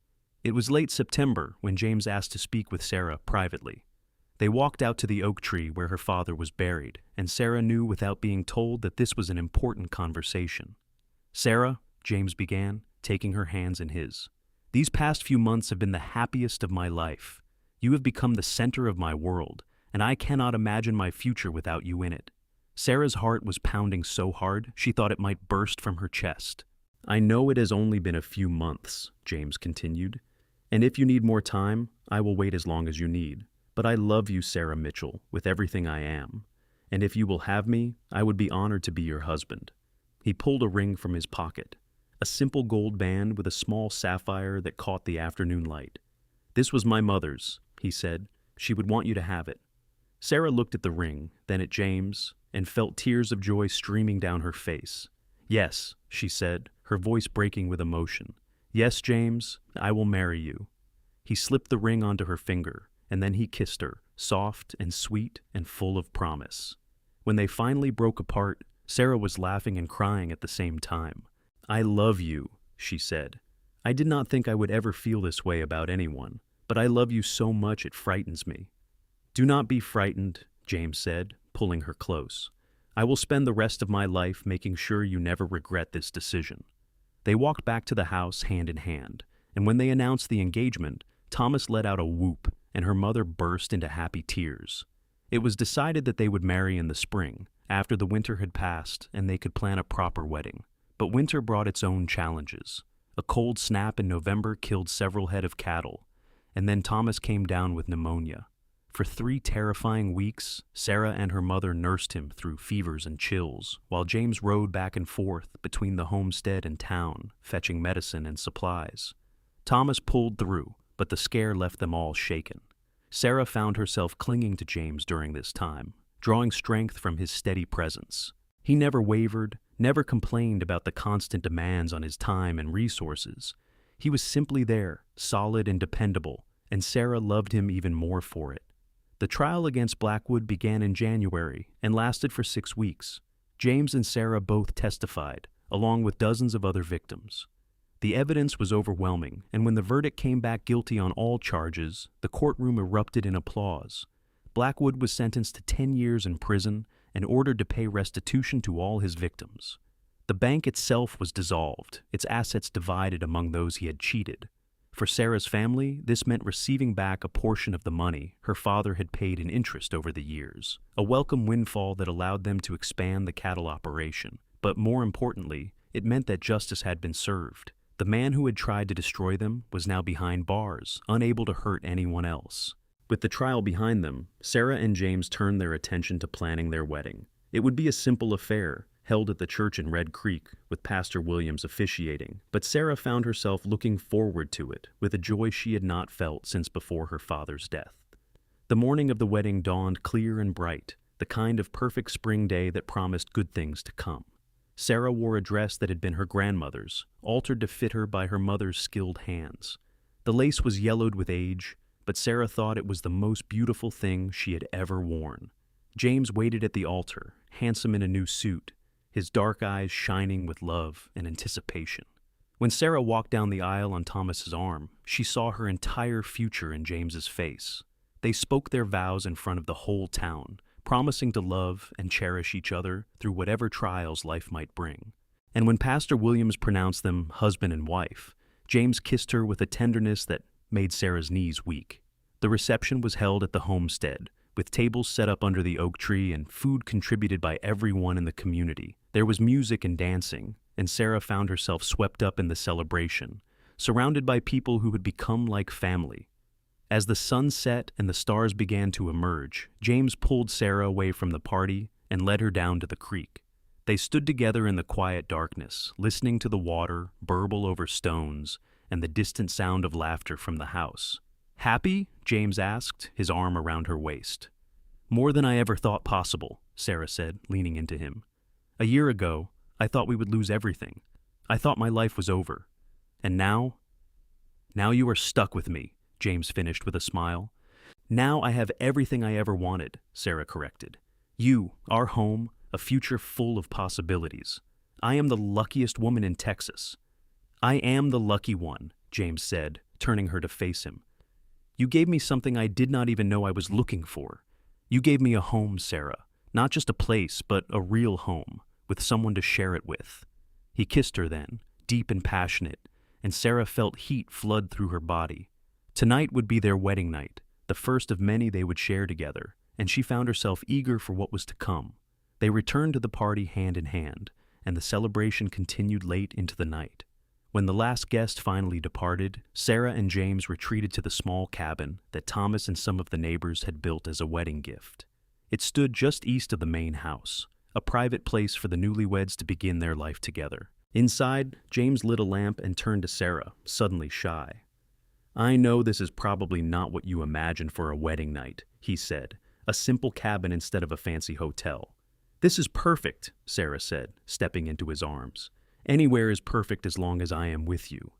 It was late September when James asked to speak with Sarah privately. They walked out to the oak tree where her father was buried, and Sarah knew without being told that this was an important conversation. "Sarah," James began, taking her hands in his, "these past few months have been the happiest of my life. You have become the center of my world, and I cannot imagine my future without you in it." Sarah's heart was pounding so hard she thought it might burst from her chest. "I know it has only been a few months," James continued, "and if you need more time, I will wait as long as you need. But I love you, Sarah Mitchell, with everything I am, and if you will have me, I would be honored to be your husband." He pulled a ring from his pocket, a simple gold band with a small sapphire that caught the afternoon light. "This was my mother's," he said. "She would want you to have it." Sarah looked at the ring, then at James, and felt tears of joy streaming down her face. "Yes," she said, her voice breaking with emotion. "Yes, James, I will marry you." He slipped the ring onto her finger, and then he kissed her, soft and sweet and full of promise. When they finally broke apart, Sarah was laughing and crying at the same time. "I love you," she said. "I did not think I would ever feel this way about anyone, but I love you so much it frightens me." "Do not be frightened," James said, pulling her close. "I will spend the rest of my life making sure you never regret this decision." They walked back to the house hand in hand, and when they announced the engagement, Thomas let out a whoop, and her mother burst into happy tears. It was decided that they would marry in the spring, after the winter had passed and they could plan a proper wedding. But winter brought its own challenges. A cold snap in November killed several head of cattle, and then Thomas came down with pneumonia. For 3 terrifying weeks, Sarah and her mother nursed him through fevers and chills, while James rode back and forth between the homestead and town, fetching medicine and supplies. Thomas pulled through, but the scare left them all shaken. Sarah found herself clinging to James during this time, drawing strength from his steady presence. He never wavered, never complained about the constant demands on his time and resources. He was simply there, solid and dependable, and Sarah loved him even more for it. The trial against Blackwood began in January and lasted for 6 weeks. James and Sarah both testified, along with dozens of other victims. The evidence was overwhelming, and when the verdict came back guilty on all charges, the courtroom erupted in applause. Blackwood was sentenced to 10 years in prison and ordered to pay restitution to all his victims. The bank itself was dissolved, its assets divided among those he had cheated. For Sarah's family, this meant receiving back a portion of the money her father had paid in interest over the years, a welcome windfall that allowed them to expand the cattle operation. But more importantly, it meant that justice had been served. The man who had tried to destroy them was now behind bars, unable to hurt anyone else. With the trial behind them, Sarah and James turned their attention to planning their wedding. It would be a simple affair, held at the church in Red Creek, with Pastor Williams officiating, but Sarah found herself looking forward to it with a joy she had not felt since before her father's death. The morning of the wedding dawned clear and bright, the kind of perfect spring day that promised good things to come. Sarah wore a dress that had been her grandmother's, altered to fit her by her mother's skilled hands. The lace was yellowed with age, but Sarah thought it was the most beautiful thing she had ever worn. James waited at the altar, handsome in a new suit, his dark eyes shining with love and anticipation. When Sarah walked down the aisle on Thomas's arm, she saw her entire future in James's face. They spoke their vows in front of the whole town, promising to love and cherish each other through whatever trials life might bring. And when Pastor Williams pronounced them husband and wife, James kissed her with a tenderness that made Sarah's knees weak. The reception was held at the Homestead, with tables set up under the oak tree and food contributed by everyone in the community. There was music and dancing, and Sarah found herself swept up in the celebration, surrounded by people who had become like family. As the sun set and the stars began to emerge, James pulled Sarah away from the party and led her down to the creek. They stood together in the quiet darkness, listening to the water burble over stones and the distant sound of laughter from the house. "Happy?" James asked, his arm around her waist. "More than I ever thought possible," Sarah said, leaning into him. "A year ago, I thought we would lose everything. I thought my life was over. And now? Now you are stuck with me," James finished with a smile. "Now I have everything I ever wanted," Sarah corrected. "You, our home, a future full of possibilities. I am the luckiest woman in Texas." "I am the lucky one," James said, turning her to face him. "You gave me something I did not even know I was looking for. You gave me a home, Sarah. Not just a place, but a real home, with someone to share it with." He kissed her then, deep and passionate, and Sarah felt heat flood through her body. Tonight would be their wedding night, the first of many they would share together, and she found herself eager for what was to come. They returned to the party hand in hand, and the celebration continued late into the night. When the last guest finally departed, Sarah and James retreated to the small cabin that Thomas and some of the neighbors had built as a wedding gift. It stood just east of the main house, a private place for the newlyweds to begin their life together. Inside, James lit a lamp and turned to Sarah, suddenly shy. "I know this is probably not what you imagined for a wedding night," he said, "a simple cabin instead of a fancy hotel." "This is perfect," Sarah said, stepping into his arms. "Anywhere is perfect as long as I am with you."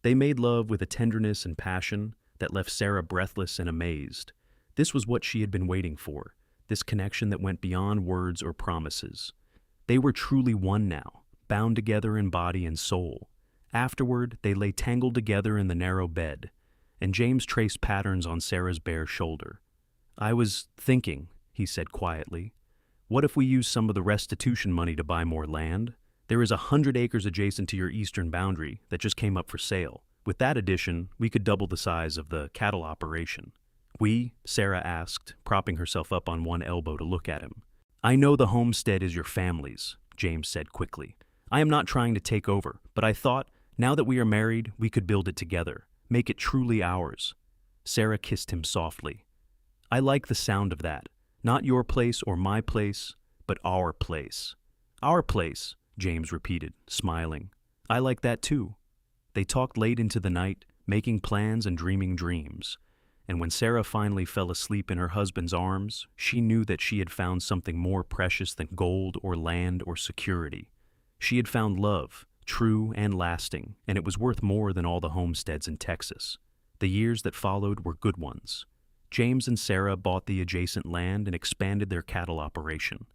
They made love with a tenderness and passion that left Sarah breathless and amazed. This was what she had been waiting for, this connection that went beyond words or promises. They were truly one now, bound together in body and soul. Afterward, they lay tangled together in the narrow bed, and James traced patterns on Sarah's bare shoulder. "I was thinking," he said quietly, "what if we use some of the restitution money to buy more land? There is 100 acres adjacent to your eastern boundary that just came up for sale. With that addition, we could double the size of the cattle operation." "We?" Sarah asked, propping herself up on one elbow to look at him. "I know the homestead is your family's," James said quickly. "I am not trying to take over, but I thought, now that we are married, we could build it together, make it truly ours." Sarah kissed him softly. "I like the sound of that. Not your place or my place, but our place." "Our place," James repeated, smiling. "I like that too." They talked late into the night, making plans and dreaming dreams. And when Sarah finally fell asleep in her husband's arms, she knew that she had found something more precious than gold or land or security. She had found love, true and lasting, and it was worth more than all the homesteads in Texas. The years that followed were good ones. James and Sarah bought the adjacent land and expanded their cattle operation.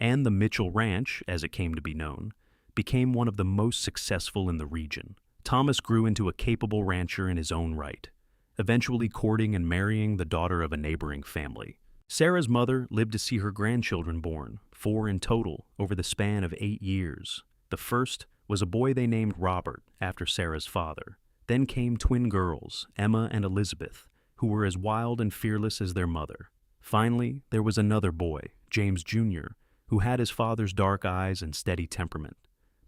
And the Mitchell Ranch, as it came to be known, became one of the most successful in the region. Thomas grew into a capable rancher in his own right, eventually courting and marrying the daughter of a neighboring family. Sarah's mother lived to see her grandchildren born, 4 in total, over the span of 8 years. The first was a boy they named Robert, after Sarah's father. Then came twin girls, Emma and Elizabeth, who were as wild and fearless as their mother. Finally, there was another boy, James Jr., who had his father's dark eyes and steady temperament.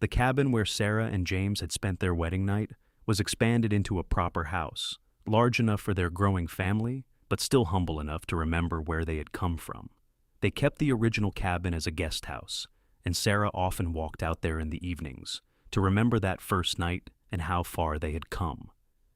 The cabin where Sarah and James had spent their wedding night was expanded into a proper house, large enough for their growing family, but still humble enough to remember where they had come from. They kept the original cabin as a guest house, and Sarah often walked out there in the evenings to remember that first night and how far they had come.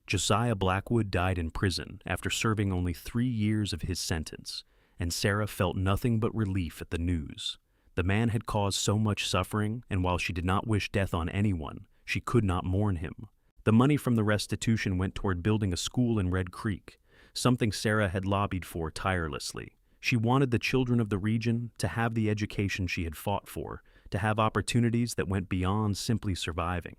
Josiah Blackwood died in prison after serving only 3 years of his sentence, and Sarah felt nothing but relief at the news. The man had caused so much suffering, and while she did not wish death on anyone, she could not mourn him. The money from the restitution went toward building a school in Red Creek, something Sarah had lobbied for tirelessly. She wanted the children of the region to have the education she had fought for, to have opportunities that went beyond simply surviving.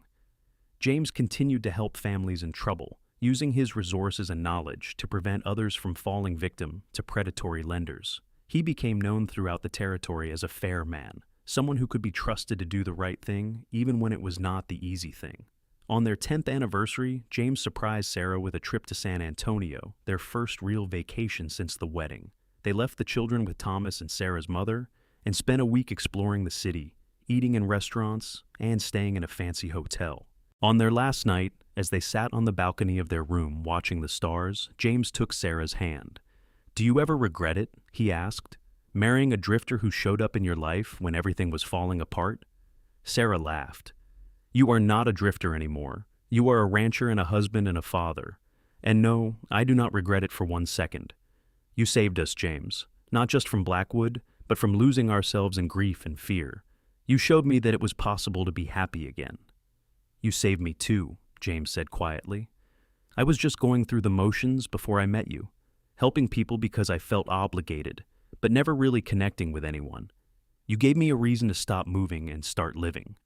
James continued to help families in trouble, using his resources and knowledge to prevent others from falling victim to predatory lenders. He became known throughout the territory as a fair man, someone who could be trusted to do the right thing even when it was not the easy thing. On their 10th anniversary, James surprised Sarah with a trip to San Antonio, their first real vacation since the wedding. They left the children with Thomas and Sarah's mother and spent a week exploring the city, eating in restaurants and staying in a fancy hotel. On their last night, as they sat on the balcony of their room watching the stars, James took Sarah's hand. "Do you ever regret it?" he asked. "Marrying a drifter who showed up in your life when everything was falling apart?" Sarah laughed. "You are not a drifter anymore. You are a rancher and a husband and a father. And no, I do not regret it for 1 second. You saved us, James, not just from Blackwood, but from losing ourselves in grief and fear. You showed me that it was possible to be happy again." "You saved me too," James said quietly. "I was just going through the motions before I met you, helping people because I felt obligated, but never really connecting with anyone. You gave me a reason to stop moving and start living."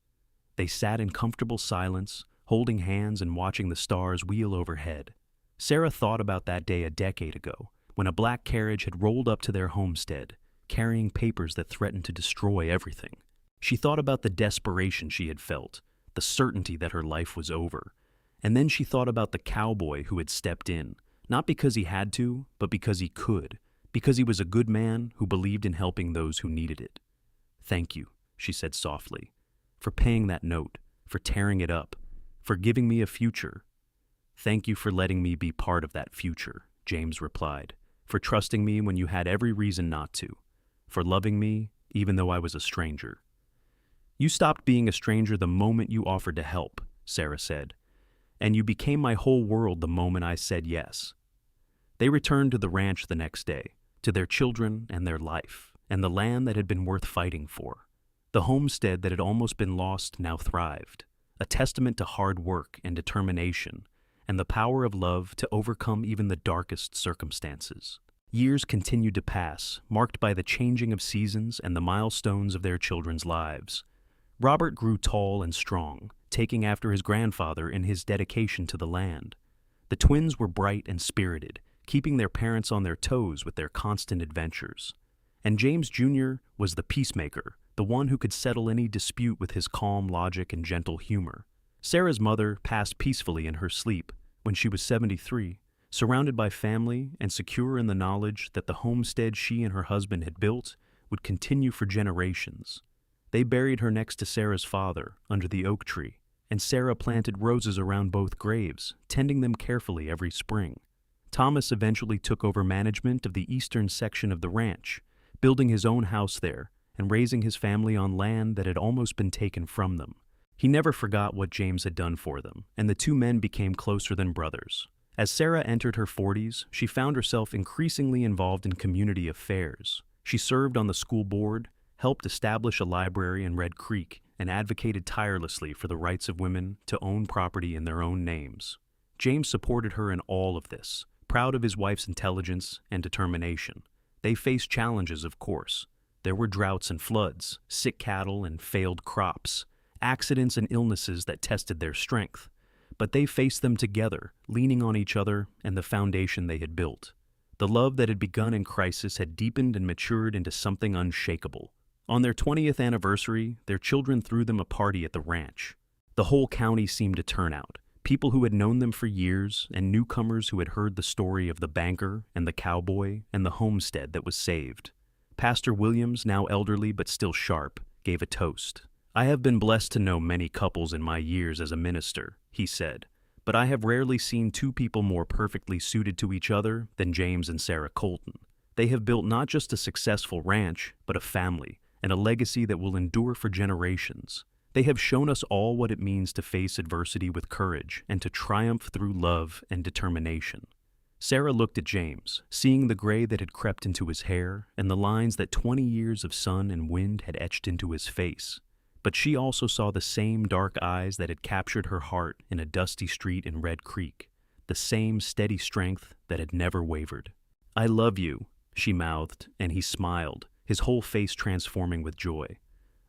They sat in comfortable silence, holding hands and watching the stars wheel overhead. Sarah thought about that day a decade ago, when a black carriage had rolled up to their homestead, carrying papers that threatened to destroy everything. She thought about the desperation she had felt, the certainty that her life was over. And then she thought about the cowboy who had stepped in, not because he had to, but because he could, because he was a good man who believed in helping those who needed it. "Thank you," she said softly, "for paying that note, for tearing it up, for giving me a future." "Thank you for letting me be part of that future," James replied, "for trusting me when you had every reason not to, for loving me even though I was a stranger." "You stopped being a stranger the moment you offered to help," Sarah said, "and you became my whole world the moment I said yes." They returned to the ranch the next day, to their children and their life, and the land that had been worth fighting for. The homestead that had almost been lost now thrived, a testament to hard work and determination, and the power of love to overcome even the darkest circumstances. Years continued to pass, marked by the changing of seasons and the milestones of their children's lives. Robert grew tall and strong, taking after his grandfather in his dedication to the land. The twins were bright and spirited, keeping their parents on their toes with their constant adventures. And James Jr. was the peacemaker, the one who could settle any dispute with his calm logic and gentle humor. Sarah's mother passed peacefully in her sleep when she was 73, surrounded by family and secure in the knowledge that the homestead she and her husband had built would continue for generations. They buried her next to Sarah's father, under the oak tree, and Sarah planted roses around both graves, tending them carefully every spring. Thomas eventually took over management of the eastern section of the ranch, building his own house there and raising his family on land that had almost been taken from them. He never forgot what James had done for them, and the two men became closer than brothers. As Sarah entered her 40s, she found herself increasingly involved in community affairs. She served on the school board, helped establish a library in Red Creek, and advocated tirelessly for the rights of women to own property in their own names. James supported her in all of this, proud of his wife's intelligence and determination. They faced challenges, of course. There were droughts and floods, sick cattle and failed crops, accidents and illnesses that tested their strength. But they faced them together, leaning on each other and the foundation they had built. The love that had begun in crisis had deepened and matured into something unshakable. On their 20th anniversary, their children threw them a party at the ranch. The whole county seemed to turn out. People who had known them for years, and newcomers who had heard the story of the banker and the cowboy and the homestead that was saved. Pastor Williams, now elderly but still sharp, gave a toast. "I have been blessed to know many couples in my years as a minister," he said, "but I have rarely seen two people more perfectly suited to each other than James and Sarah Colton. They have built not just a successful ranch, but a family, and a legacy that will endure for generations. They have shown us all what it means to face adversity with courage and to triumph through love and determination." Sarah looked at James, seeing the gray that had crept into his hair and the lines that 20 years of sun and wind had etched into his face. But she also saw the same dark eyes that had captured her heart in a dusty street in Red Creek, the same steady strength that had never wavered. "I love you," she mouthed, and he smiled, his whole face transforming with joy.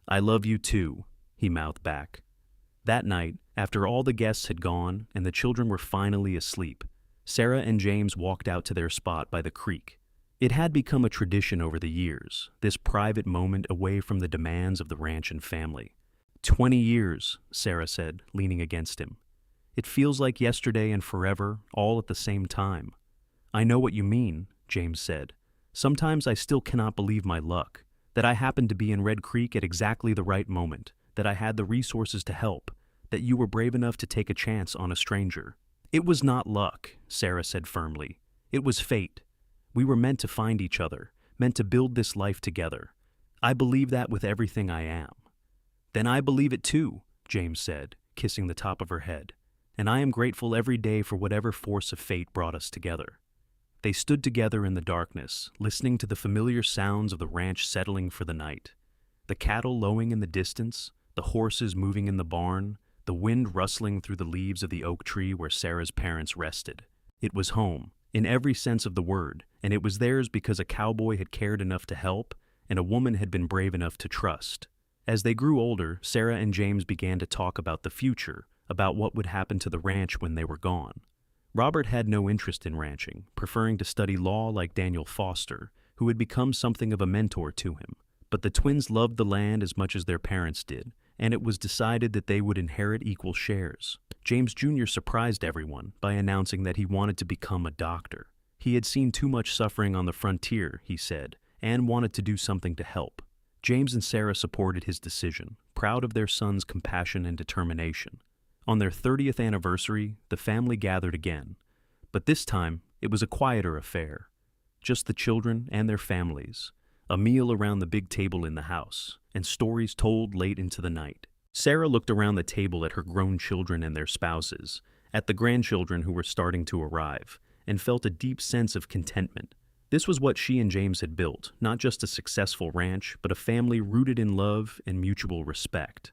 "I love you too," he mouthed back. That night, after all the guests had gone and the children were finally asleep, Sarah and James walked out to their spot by the creek. It had become a tradition over the years, this private moment away from the demands of the ranch and family. 20 years, Sarah said, leaning against him. "It feels like yesterday and forever, all at the same time." "I know what you mean," James said. "Sometimes I still cannot believe my luck, that I happened to be in Red Creek at exactly the right moment, that I had the resources to help, that you were brave enough to take a chance on a stranger." "It was not luck," Sarah said firmly. "It was fate. We were meant to find each other, meant to build this life together. I believe that with everything I am." "Then I believe it too," James said, kissing the top of her head. "And I am grateful every day for whatever force of fate brought us together." They stood together in the darkness, listening to the familiar sounds of the ranch settling for the night. The cattle lowing in the distance, the horses moving in the barn, the wind rustling through the leaves of the oak tree where Sarah's parents rested. It was home, in every sense of the word, and it was theirs because a cowboy had cared enough to help, and a woman had been brave enough to trust. As they grew older, Sarah and James began to talk about the future, about what would happen to the ranch when they were gone. Robert had no interest in ranching, preferring to study law like Daniel Foster, who had become something of a mentor to him. But the twins loved the land as much as their parents did, and it was decided that they would inherit equal shares. James Jr. surprised everyone by announcing that he wanted to become a doctor. He had seen too much suffering on the frontier, he said, and wanted to do something to help. James and Sarah supported his decision, proud of their son's compassion and determination. On their 30th anniversary, the family gathered again, but this time it was a quieter affair. Just the children and their families, a meal around the big table in the house, and stories told late into the night. Sarah looked around the table at her grown children and their spouses, at the grandchildren who were starting to arrive, and felt a deep sense of contentment. This was what she and James had built, not just a successful ranch, but a family rooted in love and mutual respect.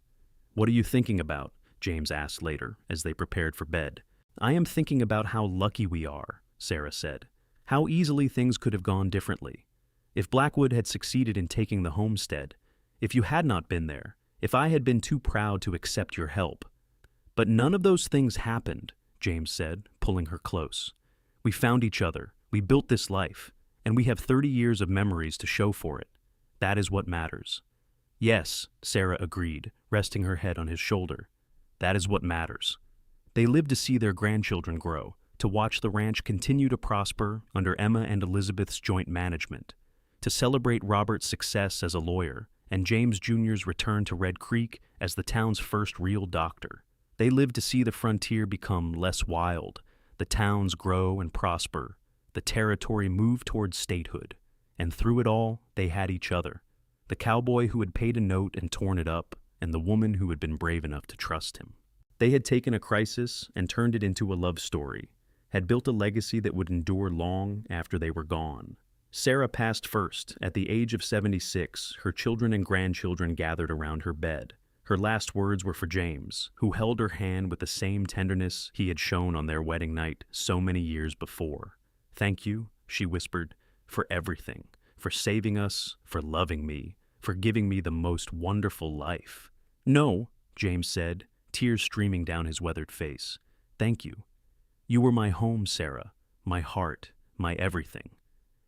"What are you thinking about?" James asked later, as they prepared for bed. "I am thinking about how lucky we are," Sarah said. "How easily things could have gone differently. If Blackwood had succeeded in taking the homestead, if you had not been there, if I had been too proud to accept your help. But none of those things happened," James said, pulling her close. "We found each other, we built this life, and we have 30 years of memories to show for it. That is what matters." "Yes," Sarah agreed, resting her head on his shoulder. "That is what matters." They lived to see their grandchildren grow, to watch the ranch continue to prosper under Emma and Elizabeth's joint management, to celebrate Robert's success as a lawyer and James Jr.'s return to Red Creek as the town's first real doctor. They lived to see the frontier become less wild, the towns grow and prosper, the territory move towards statehood, and through it all, they had each other, the cowboy who had paid a note and torn it up, and the woman who had been brave enough to trust him. They had taken a crisis and turned it into a love story, had built a legacy that would endure long after they were gone. Sarah passed first. At the age of 76, her children and grandchildren gathered around her bed. Her last words were for James, who held her hand with the same tenderness he had shown on their wedding night so many years before. "Thank you," she whispered, "for everything, for saving us, for loving me, for giving me the most wonderful life." "No," James said, tears streaming down his weathered face. "Thank you. You were my home, Sarah, my heart, my everything.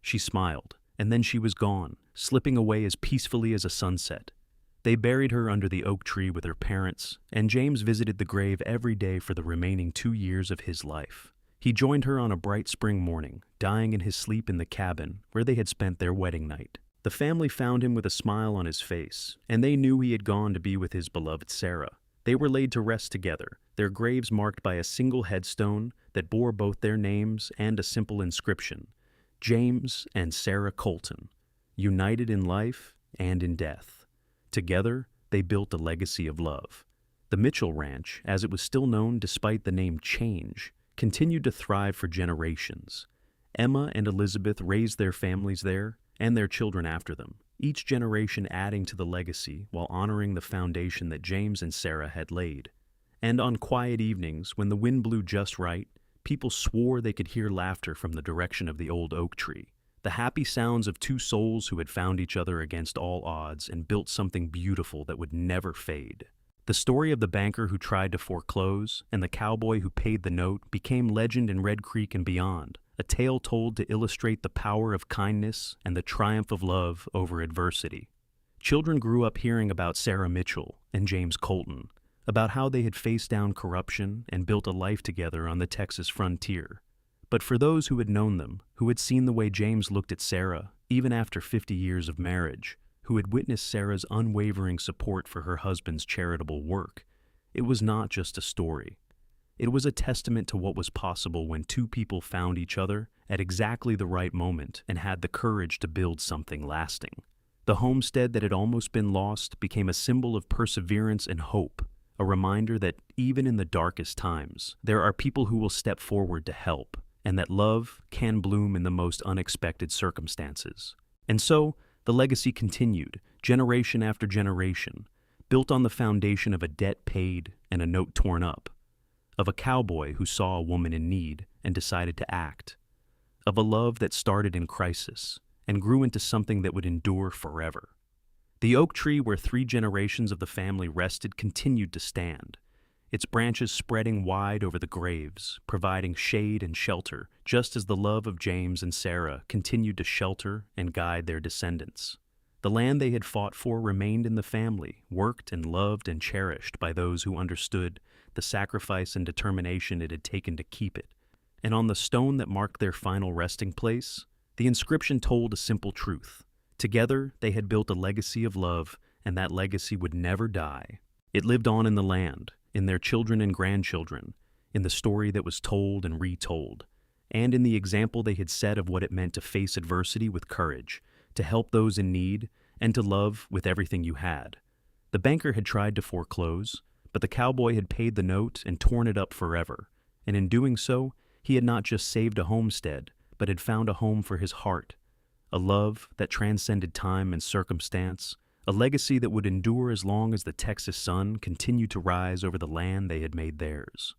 She smiled, and then she was gone, slipping away as peacefully as a sunset. They buried her under the oak tree with her parents, and James visited the grave every day for the remaining 2 years of his life. He joined her on a bright spring morning, dying in his sleep in the cabin where they had spent their wedding night. The family found him with a smile on his face, and they knew he had gone to be with his beloved Sarah. They were laid to rest together, their graves marked by a single headstone that bore both their names and a simple inscription: James and Sarah Colton, united in life and in death. Together, they built a legacy of love. The Mitchell Ranch, as it was still known despite the name change, continued to thrive for generations. Emma and Elizabeth raised their families there and their children after them, each generation adding to the legacy while honoring the foundation that James and Sarah had laid. And on quiet evenings, when the wind blew just right, people swore they could hear laughter from the direction of the old oak tree, the happy sounds of two souls who had found each other against all odds and built something beautiful that would never fade. The story of the banker who tried to foreclose and the cowboy who paid the note became legend in Red Creek and beyond, a tale told to illustrate the power of kindness and the triumph of love over adversity. Children grew up hearing about Sarah Mitchell and James Colton, about how they had faced down corruption and built a life together on the Texas frontier. But for those who had known them, who had seen the way James looked at Sarah, even after 50 years of marriage, who had witnessed Sarah's unwavering support for her husband's charitable work, it was not just a story. It was a testament to what was possible when two people found each other at exactly the right moment and had the courage to build something lasting. The homestead that had almost been lost became a symbol of perseverance and hope, a reminder that even in the darkest times, there are people who will step forward to help, and that love can bloom in the most unexpected circumstances. And so, the legacy continued, generation after generation, built on the foundation of a debt paid and a note torn up, of a cowboy who saw a woman in need and decided to act, of a love that started in crisis and grew into something that would endure forever. The oak tree where 3 generations of the family rested continued to stand, its branches spreading wide over the graves, providing shade and shelter, just as the love of James and Sarah continued to shelter and guide their descendants. The land they had fought for remained in the family, worked and loved and cherished by those who understood the sacrifice and determination it had taken to keep it. And on the stone that marked their final resting place, the inscription told a simple truth. Together, they had built a legacy of love, and that legacy would never die. It lived on in the land, in their children and grandchildren, in the story that was told and retold, and in the example they had set of what it meant to face adversity with courage, to help those in need, and to love with everything you had. The banker had tried to foreclose, but the cowboy had paid the note and torn it up forever, and in doing so, he had not just saved a homestead, but had found a home for his heart, a love that transcended time and circumstance, a legacy that would endure as long as the Texas sun continued to rise over the land they had made theirs.